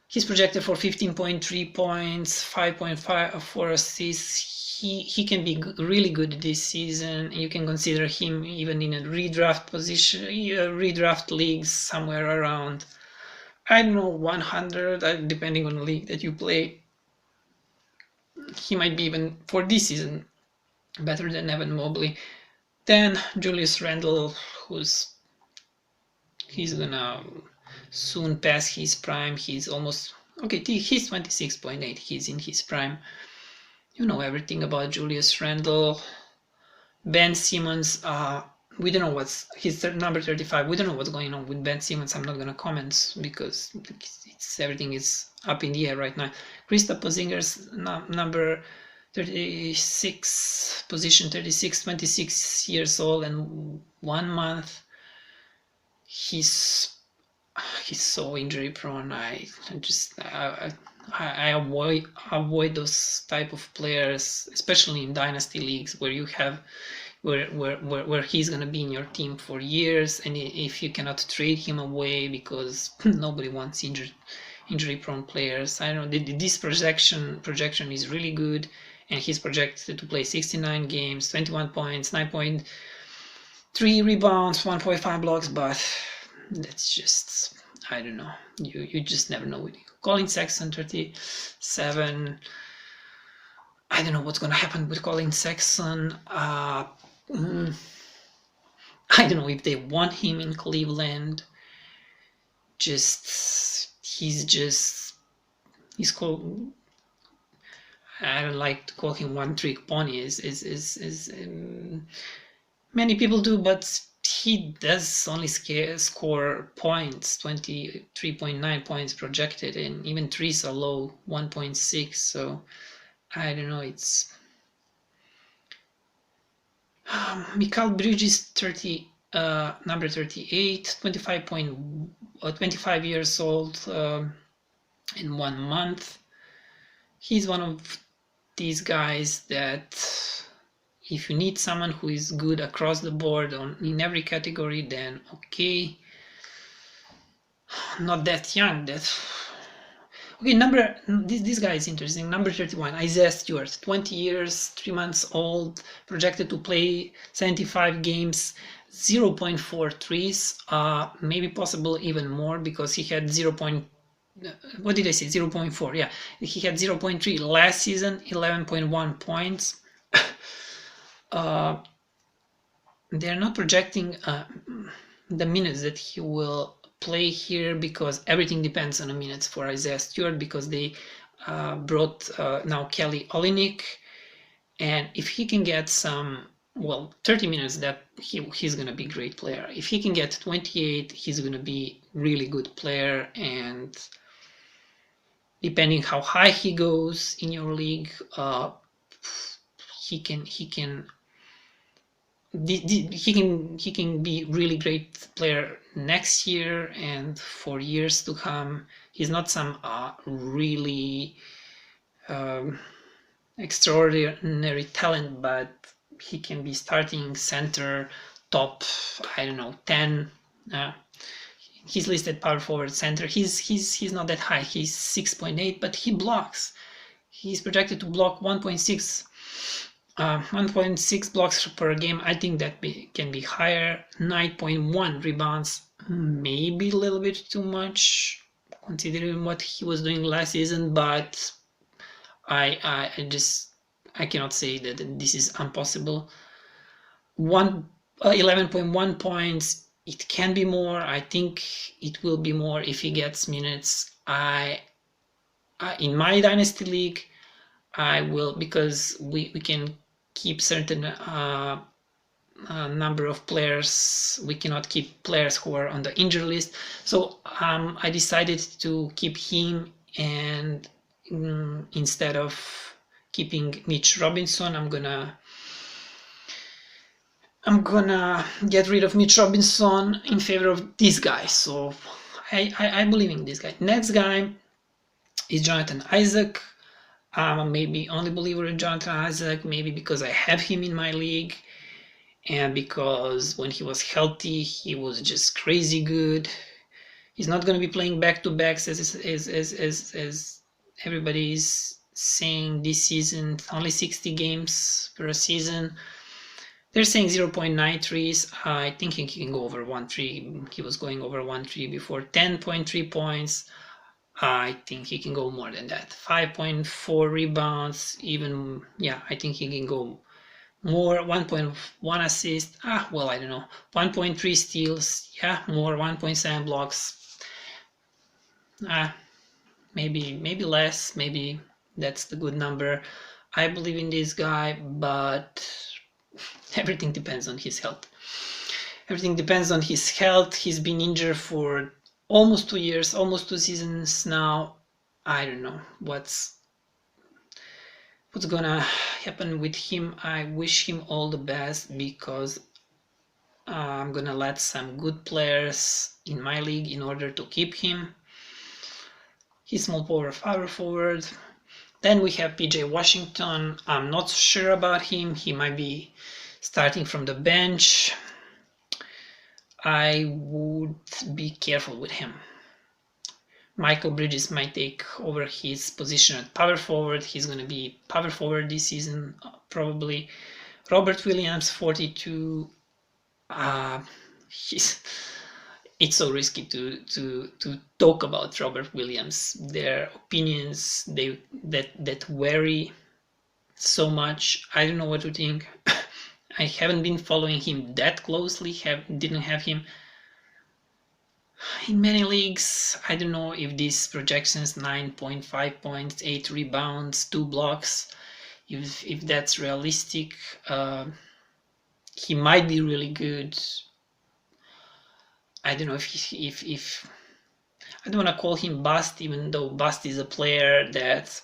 He's projected for 15.3 points, 5.5 assists. He can be really good this season. You can consider him even in a redraft position, redraft leagues somewhere around, I don't know, 100, depending on the league that you play. He might be even for this season better than Evan Mobley. Then Julius Randle, who's he's gonna soon pass his prime. He's almost okay. He's 26.8. He's in his prime. You know everything about Julius Randle. Ben Simmons, we don't know what's his number 35. We don't know what's going on with Ben Simmons. I'm not gonna comment because everything is up in the air right now. Kristaps Porzingis, number 36, position 36, 26 years old and 1 month. He's so injury prone. I avoid those type of players, especially in dynasty leagues where you have where he's gonna be in your team for years, and if you cannot trade him away because nobody wants injury prone players. I don't know. This projection is really good, and he's projected to play 69 games, 21 points, 9.3 rebounds, 1.5 blocks, but that's just, I don't know. You just never know with you. Colin Sexton, 37. I don't know what's gonna happen with Colin Sexton. I don't know if they want him in Cleveland. He's called. I don't like to call him one trick pony. Many people do, but he does only score points, 23.9 points projected, and even threes are low, 1.6. So I don't know. It's Mikal Bridges, number 38, 25 years old, in 1 month. He's one of these guys that if you need someone who is good across the board in every category, then okay. Not that young. Okay, this guy is interesting. Number 31, Isaiah Stewart, 20 years, 3 months old, projected to play 75 games, 0.4 threes, maybe possible even more because he had 0.4? Yeah, he had 0.3 last season, 11.1 points. They're not projecting the minutes that he will play here because everything depends on the minutes for Isaiah Stewart because they brought now Kelly Olynyk, and if he can get 30 minutes, that he's gonna be a great player. If he can get 28, he's gonna be really good player, and depending how high he goes in your league, he can be really great player next year and for years to come. He's not some really extraordinary talent, but he can be starting center, top, I don't know, 10. He's listed power forward center. He's not that high. He's 6.8, but he blocks. He's projected to block 1.6 blocks per game. I think that can be higher. 9.1 rebounds, maybe a little bit too much considering what he was doing last season, but I cannot say that this is impossible. 11.1 points. It can be more. I think it will be more if he gets minutes. In my dynasty league, I will, because we can keep certain number of players. We cannot keep players who are on the injury list. So I decided to keep him, and instead of keeping Mitch Robinson, I'm gonna get rid of Mitch Robinson in favor of this guy. So I believe in this guy. Next guy is Jonathan Isaac. I'm a maybe only believer in Jonathan Isaac, maybe because I have him in my league, and because when he was healthy, he was just crazy good. He's not going to be playing back-to-backs as everybody's saying this season. Only 60 games per season. They're saying 0.93s. I think he can go over 1.3. He was going over 1.3 before. 10.3 points. I think he can go more than that. 5.4 rebounds. Even, yeah, I think he can go more 1.1 assist. Well, I don't know. 1.3 steals. Yeah, more 1.7 blocks. Maybe less. Maybe that's the good number. I believe in this guy, but everything depends on his health. Everything depends on his health. He's been injured for almost 2 years, almost 2 seasons now. I don't know what's gonna happen with him. I wish him all the best because I'm gonna let some good players in my league in order to keep him. He's small power forward. Then we have PJ Washington. I'm not sure about him. He might be starting from the bench. I would be careful with him. Michael Bridges might take over his position at power forward. He's going to be power forward this season, probably. Robert Williams, 42. It's so risky to talk about Robert Williams. Their opinions that vary so much. I don't know what to think. I haven't been following him that closely. Didn't have him in many leagues. I don't know if these projections 9.5 points, 8 rebounds, 2 blocks, if that's realistic. He might be really good. I don't know if I don't want to call him bust, even though bust is a player that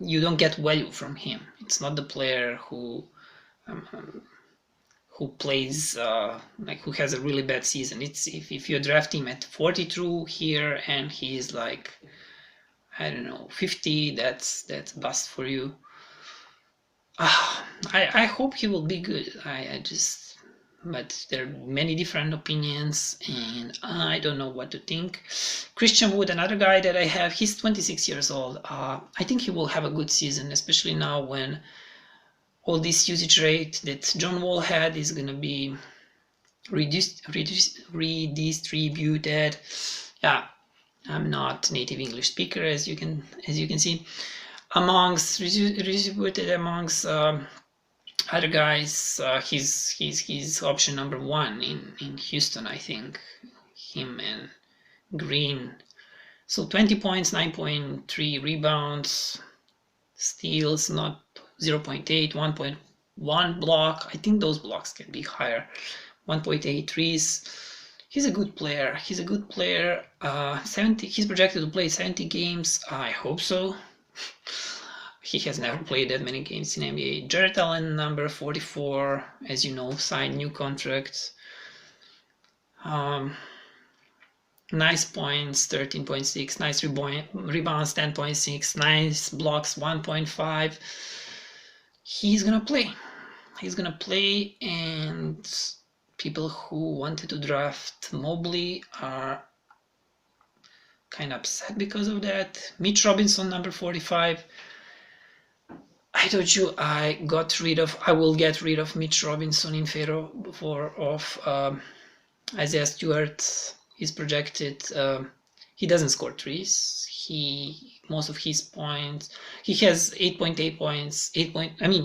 you don't get value from him. It's not the player who plays who has a really bad season. It's if you draft him at 42 here and he's like, I don't know, 50, that's bust for you. I hope he will be good. But there are many different opinions and I don't know what to think. Christian Wood, another guy that I have, he's 26 years old. I think he will have a good season, especially now when all this usage rate that John Wall had is going to be redistributed. Yeah, I'm not native English speaker, as you can see. Redistributed amongst other guys, he's option number 1 in Houston, I think. Him and Green. So 20 points, 9.3 rebounds, steals, not 0.8, 1.1 block. I think those blocks can be higher. 1.8 threes. He's a good player. He's projected to play 70 games. I hope so. He has never played that many games in NBA. Jarrett Allen, number 44, as you know, signed new contract. Nice points, 13.6. Nice rebounds, 10.6. Nice blocks, 1.5. He's gonna play. And people who wanted to draft Mobley are kind of upset because of that. Mitch Robinson, number 45. I told you I will get rid of Mitch Robinson in favor of Isaiah Stewart. He's projected. He doesn't score threes. Most of his points. He has 8.8 points.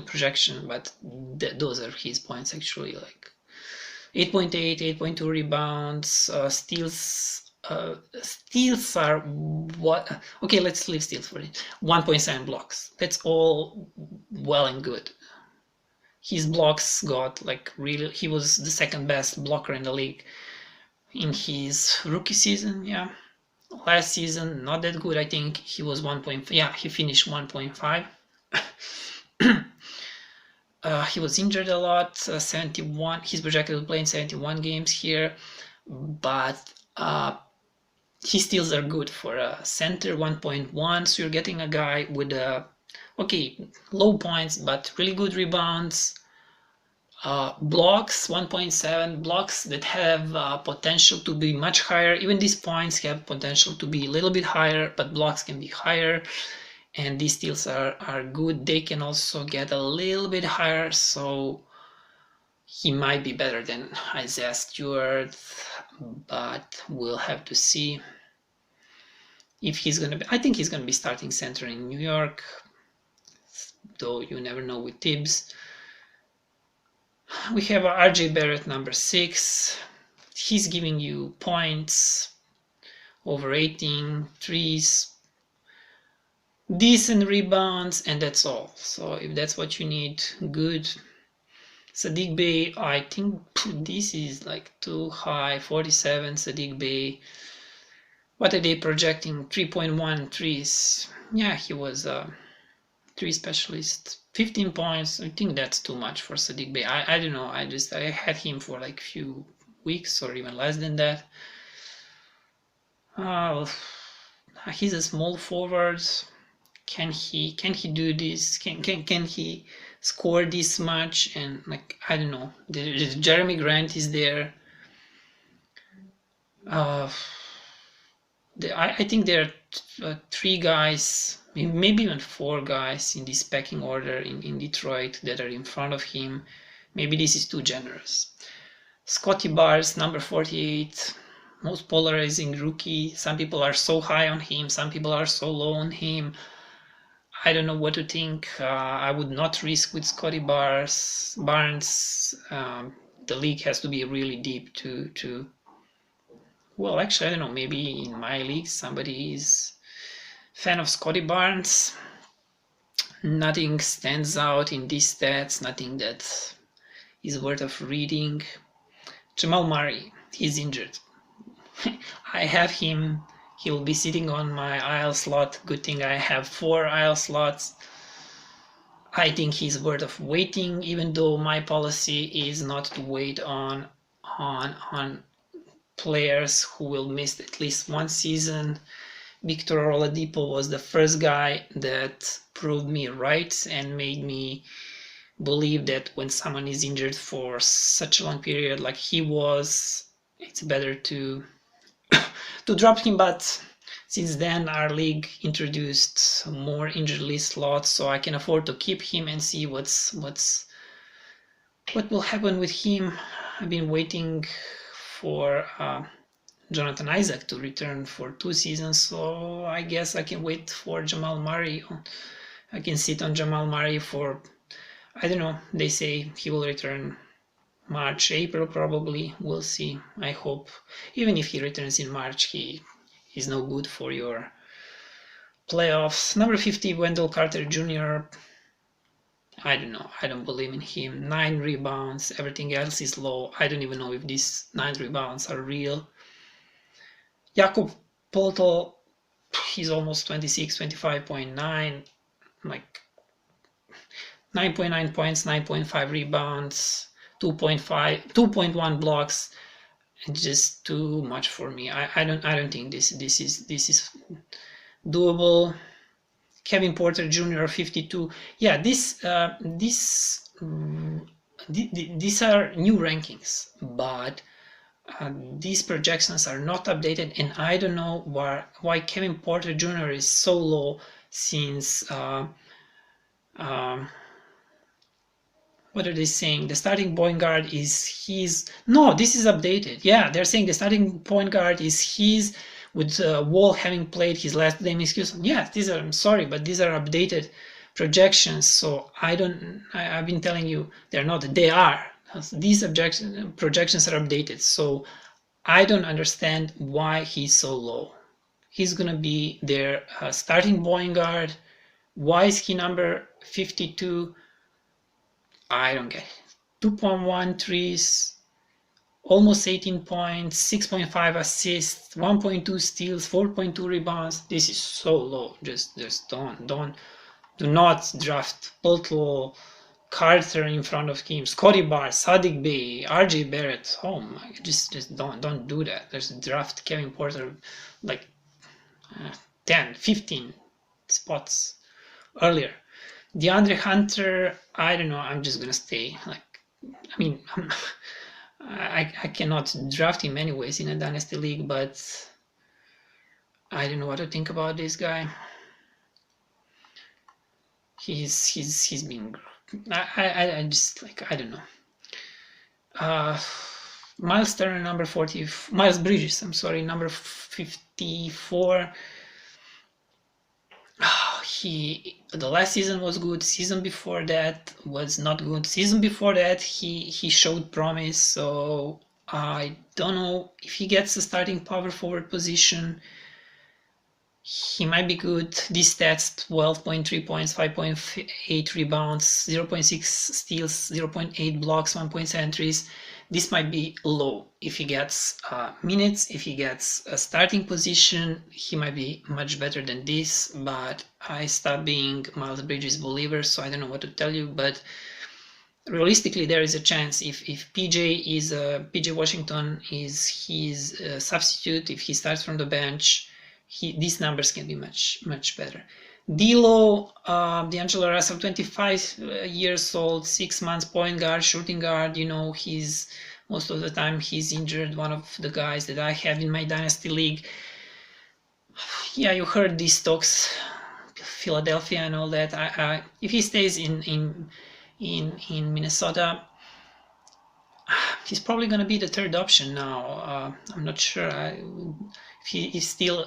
Projection, but those are his points actually. Like 8.8, 8.2 rebounds, steals. Steals are what? Okay, let's leave steals for it. 1.7 blocks. That's all well and good. His blocks got he was the second best blocker in the league in his rookie season. Yeah, last season not that good. I think he was 1. Yeah, he finished 1.5. He was injured a lot. 71. He's projected to play in 71 games here, but his steals are good for a center, 1.1. So you're getting a guy with low points but really good rebounds. Blocks, 1.7. Blocks that have potential to be much higher. Even these points have potential to be a little bit higher, but blocks can be higher. And these steals are good. They can also get a little bit higher, so he might be better than Isaiah Stewart, but we'll have to see if he's going to be. I think he's going to be starting center in New York. though you never know with Tibbs. We have RJ Barrett, number 6. He's giving you points, overrating, threes, decent rebounds, and that's all. So if that's what you need, good. Sadiq Bey, I think this is like too high. 47, Sadiq Bey. What are they projecting? 3.1 threes. Yeah, he was a 3 specialist. 15 points. I think that's too much for Sadiq Bey. I don't know. I had him for like a few weeks or even less than that. He's a small forward. Can he do this? Can he score this much? And like, I don't know. Jeremy Grant is there. I think there are 3 guys, maybe even 4 guys in this pecking order in Detroit that are in front of him. Maybe this is too generous. Scotty Barnes, number 48, most polarizing rookie. Some people are so high on him, some people are so low on him. I don't know what to think. I would not risk with Scotty Barnes. The league has to be really deep to. Well, actually, I don't know. Maybe in my league, somebody is fan of Scotty Barnes. Nothing stands out in these stats. Nothing that is worth of reading. Jamal Murray, he's injured. I have him. He'll be sitting on my IL slot. Good thing I have 4 IL slots. I think he's worth of waiting, even though my policy is not to wait on players who will miss at least 1 season. Victor Oladipo was the first guy that proved me right and made me believe that when someone is injured for such a long period like he was, it's better to drop him. But since then our league introduced more injured list slots, so I can afford to keep him and see what will happen with him. I've been waiting for Jonathan Isaac to return for 2 seasons, so I guess I can wait for Jamal Murray. I can sit on Jamal Murray for, I don't know, they say he will return March, April probably. We'll see. I hope. Even if he returns in March, he is no good for your playoffs. Number 50, Wendell Carter Jr. I don't know. I don't believe in him. 9 rebounds. Everything else is low. I don't even know if these 9 rebounds are real. Jakob Poeltl, he's almost 26, 25.9. Like 9.9 points, 9.5 rebounds, 2.1 blocks. Just too much for me. I don't think this is doable. Kevin Porter Jr. 52. Yeah, these are new rankings, but these projections are not updated, and I don't know why Kevin Porter Jr. is so low, since what are they saying? The starting point guard is no, this is updated. Yeah, they're saying the starting point guard is his, with Wall having played his last game excuse. Yeah, I'm sorry, but these are updated projections. So I've been telling you, they're not. They are. These projections are updated. So I don't understand why he's so low. He's gonna be their starting point guard. Why is he number 52? I don't get it. 2.1 threes, almost 18 points, 6.5 assists, 1.2 steals, 4.2 rebounds. This is so low. Just do not draft Poeltl, Carter in front of him, Scotty Barnes, Sadiq Bey, RJ Barrett. Oh my, just don't do that. There's draft Kevin Porter like 10, 15 spots earlier. DeAndre Hunter, I don't know. I'm just gonna stay. I mean, I cannot draft him anyways in a dynasty league, but I don't know what to think about this guy. He's been. I just I don't know. Miles Turner, number 40. Miles Bridges, I'm sorry, number 54. the last season was good. Season before that was not good. Season before that he showed promise. So I don't know if he gets a starting power forward position. He might be good. These stats: 12.3 points, 5.8 rebounds, 0.6 steals, 0.8 blocks, 1.7 threes. This might be low. If he gets minutes, if he gets a starting position, he might be much better than this. But I stopped being Miles Bridges believer, so I don't know what to tell you. But realistically, there is a chance if PJ Washington is his substitute, if he starts from the bench, these numbers can be much better. D'Lo, D'Angelo Russell, 25 years old, 6 months, point guard, shooting guard. You know, he's most of the time he's injured. One of the guys that I have in my dynasty league. Yeah, you heard these talks, Philadelphia and all that. If he stays in Minnesota, he's probably going to be the third option now. I'm not sure if he's still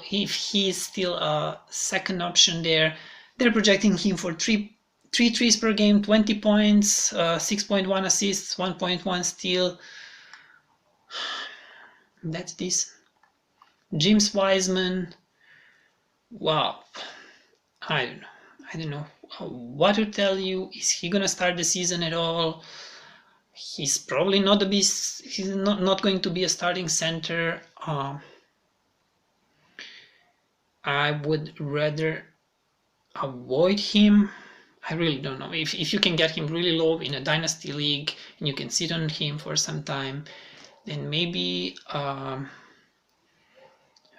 a second option there. They're projecting him for three threes per game, 20 points, 6.1 assists, 1.1 steal. That's this. James Wiseman. Wow. I don't know what to tell you. Is he gonna start the season at all? He's probably not the beast. He's not going to be a starting center. I would rather avoid him. I really don't know. If you can get him really low in a dynasty league and you can sit on him for some time, then maybe I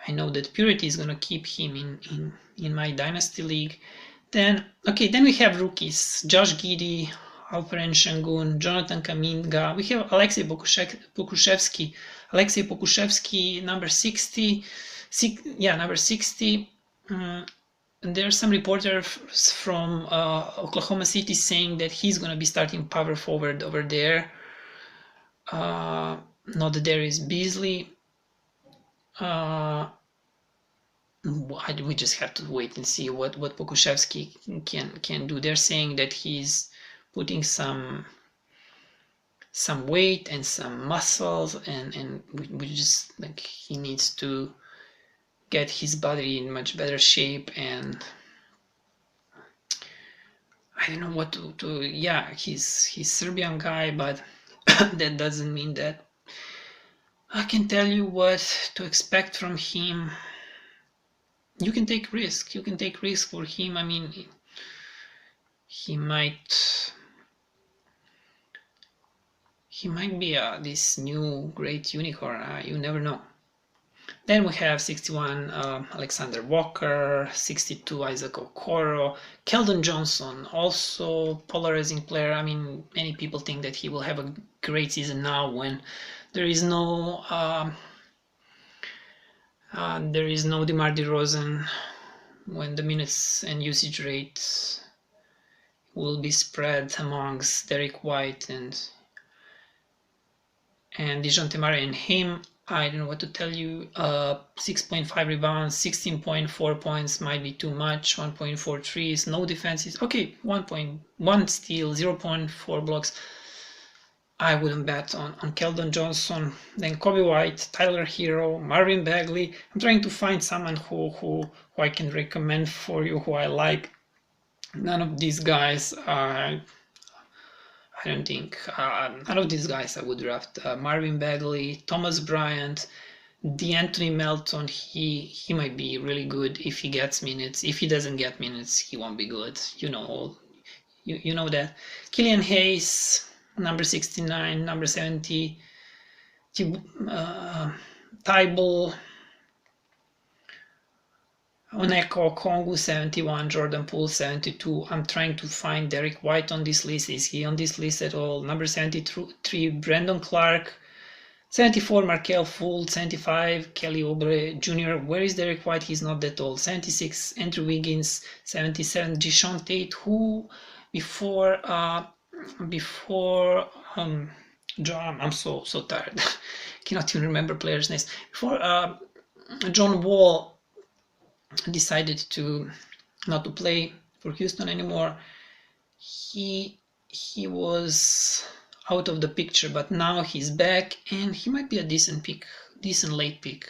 know that Purity is gonna keep him in my dynasty league. Then we have rookies: Josh Giddey, Alperen Şengün, Jonathan Kuminga. We have Alexei Pokusevski, number 60. Number 60. There are some reporters from Oklahoma City saying that he's going to be starting power forward over there. Not that there is Beasley. We just have to wait and see what Pokusevski can do. They're saying that he's putting some weight and some muscles, and we just like he needs to get his body in much better shape. And I don't know what to yeah, he's Serbian guy, but that doesn't mean that I can tell you what to expect from him. You can take risk. You can take risk for him. I mean, he might be this new great unicorn. You never know. Then we have 61 Alexander Walker, 62 Isaac Okoro, Keldon Johnson, also polarizing player. I mean, many people think that he will have a great season now when there is no DeMar DeRozan, when the minutes and usage rate will be spread amongst Derek White and DeJounte Murray and him. I don't know what to tell you. 6.5 rebounds, 16.4 points might be too much. 1.4 threes, no defenses. Okay, 1.1 steal, 0.4 blocks. I wouldn't bet on Keldon Johnson. Then Kobe White, Tyler Hero, Marvin Bagley. I'm trying to find someone who I can recommend for you, who I like. None of these guys are. I don't think none of these guys I would draft. Marvin Bagley, Thomas Bryant, DeAnthony Melton. He might be really good if he gets minutes. If he doesn't get minutes, he won't be good. You know that. Killian Hayes, number 69, number 70. Tybal, Oneko Kongu 71, Jordan Poole 72. I'm trying to find Derek White on this list. Is he on this list at all? Number 73, Brandon Clark. 74, Markel Fultz. 75, Kelly Oubre Jr. Where is Derek White? He's not that old. 76, Andrew Wiggins. 77, Deshaun Tate, who before John, I'm so tired. Cannot even remember players' names. Before John Wall decided to not to play, for Houston anymore. He was out of the picture, but now he's back, and he might be a decent late pick.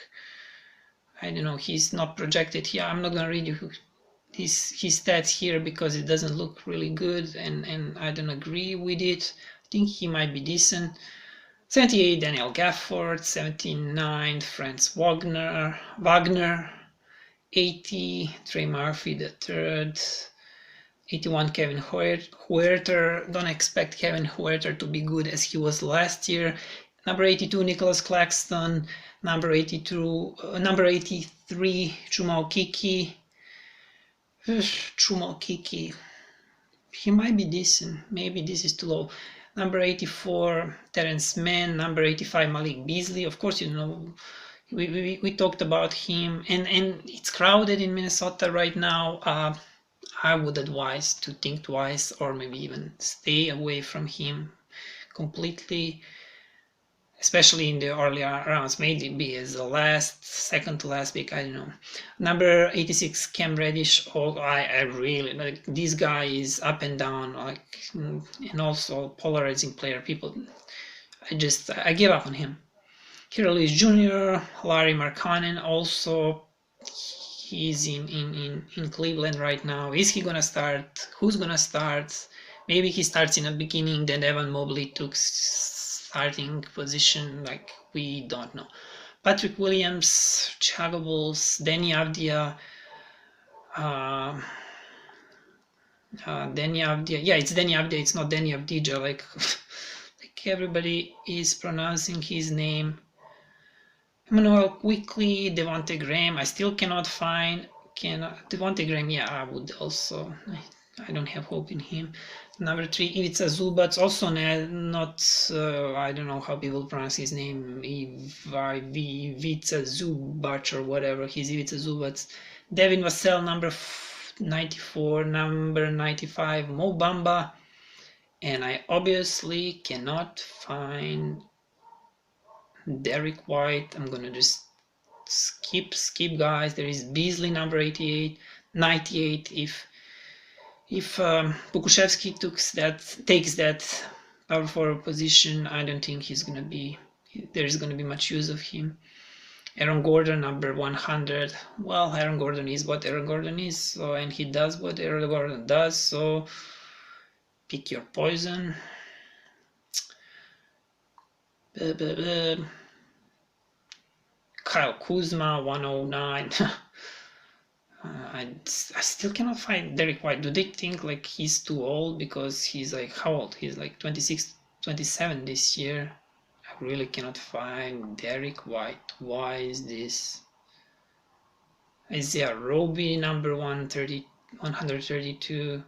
I don't know, he's not projected here. I'm not gonna read you his stats here because it doesn't look really good, and I don't agree with it. I think he might be decent. 78 Daniel Gafford, 79 Franz Wagner, 80 Trey Murphy the third, 81 Kevin Huerter. Don't expect Kevin Huerter to be good as he was last year. Number 82 Nicholas Claxton, number 83 Chuma Okeke. He might be decent. Maybe this is too low. Number 84 Terrence Mann, number 85 Malik Beasley. Of course, you know, we talked about him, and it's crowded in Minnesota right now. I would advise to think twice, or maybe even stay away from him completely, especially in the early rounds. Maybe as the second to last pick, I don't know. Number 86 Cam Reddish. I really like this guy. Is up and down, like, and also polarizing player. I give up on him. Kira Lewis Jr., Larry Markkanen, also he's in Cleveland right now. Is he gonna start? Who's gonna start? Maybe he starts in the beginning, then Evan Mobley took starting position, like, we don't know. Patrick Williams, Chicago Bulls, Denny Avdia, yeah, it's Denny Avdia, it's not Denny Avdija, like everybody is pronouncing his name. Emmanuel Quickly, Devontae Graham, I still cannot find. Devontae Graham, yeah, I would also. I don't have hope in him. Number 3, Ivica Zubac, also not, I don't know how people pronounce his name, Ivica Zubac or whatever, he's Ivica Zubac. Devin Vassell, number 94, number 95, Mo Bamba, and I obviously cannot find Derek White. I'm gonna just skip guys. There is Beasley, number 88, 98. If Bukushevsky takes that power forward position, I don't think there's gonna be much use of him. Aaron Gordon, number 100. Well, Aaron Gordon is what Aaron Gordon is, so, and he does what Aaron Gordon does, so pick your poison. Kyle Kuzma, 109. I still cannot find Derek White. Do they think like he's too old because he's like, how old? He's like 26, 27 this year. I really cannot find Derek White. Why is this? Isaiah Roby, number 132.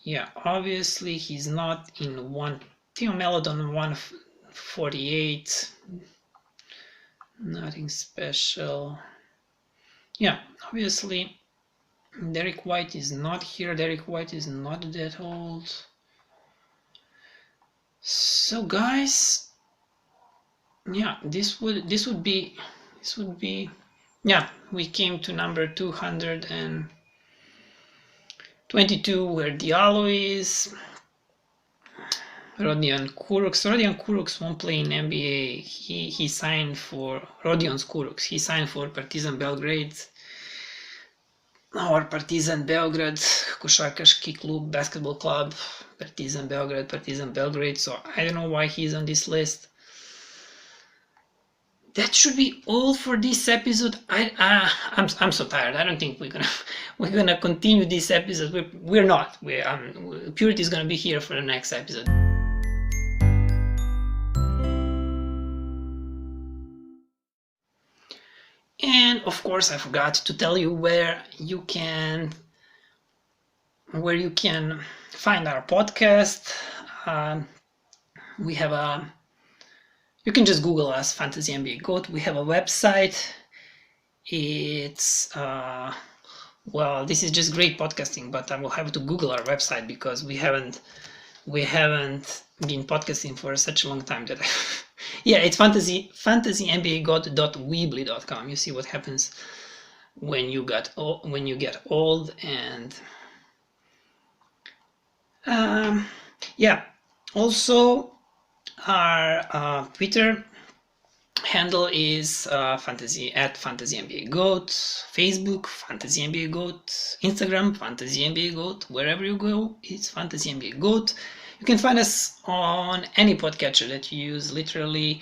Yeah, obviously he's not in one. Theo Melodon, 148. Nothing special. Yeah, obviously Derek White is not here. Derek White is not that old. So guys, yeah, this would be yeah, we came to number 222 where Diallo is. Rodion Kurucs won't play in NBA. He signed for Rodion Kurucs. He signed for Partizan Belgrade. Our Partizan Belgrade, Košarkaški klub, basketball club, Partizan Belgrade. So I don't know why he's on this list. That should be all for this episode. I'm so tired. I don't think we're gonna continue this episode. We're not. Purity is gonna be here for the next episode. And of course, I forgot to tell you where you can find our podcast. We have you can just Google us, Fantasy NBA GOAT. We have a website. It's well, this is just great podcasting, but I will have to Google our website because we haven't been podcasting for such a long time that yeah, it's fantasynbagot.weebly.com. You see what happens when you get old, and Yeah. Also, our Twitter handle is fantasy at fantasy NBA goat, Facebook fantasy NBA goat, Instagram fantasy NBA goat. Wherever you go, it's fantasy NBA goat. You can find us on any podcatcher that you use, literally.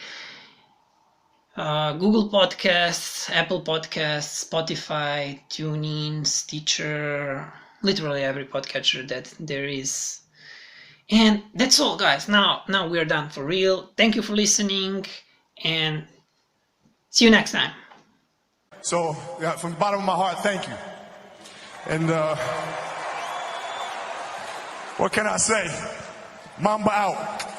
Google Podcasts, Apple Podcasts, Spotify, TuneIn, Stitcher, literally every podcatcher that there is. And that's all, guys. Now we're done for real. Thank you for listening, and see you next time. So, from the bottom of my heart, thank you. And what can I say? Mamba out.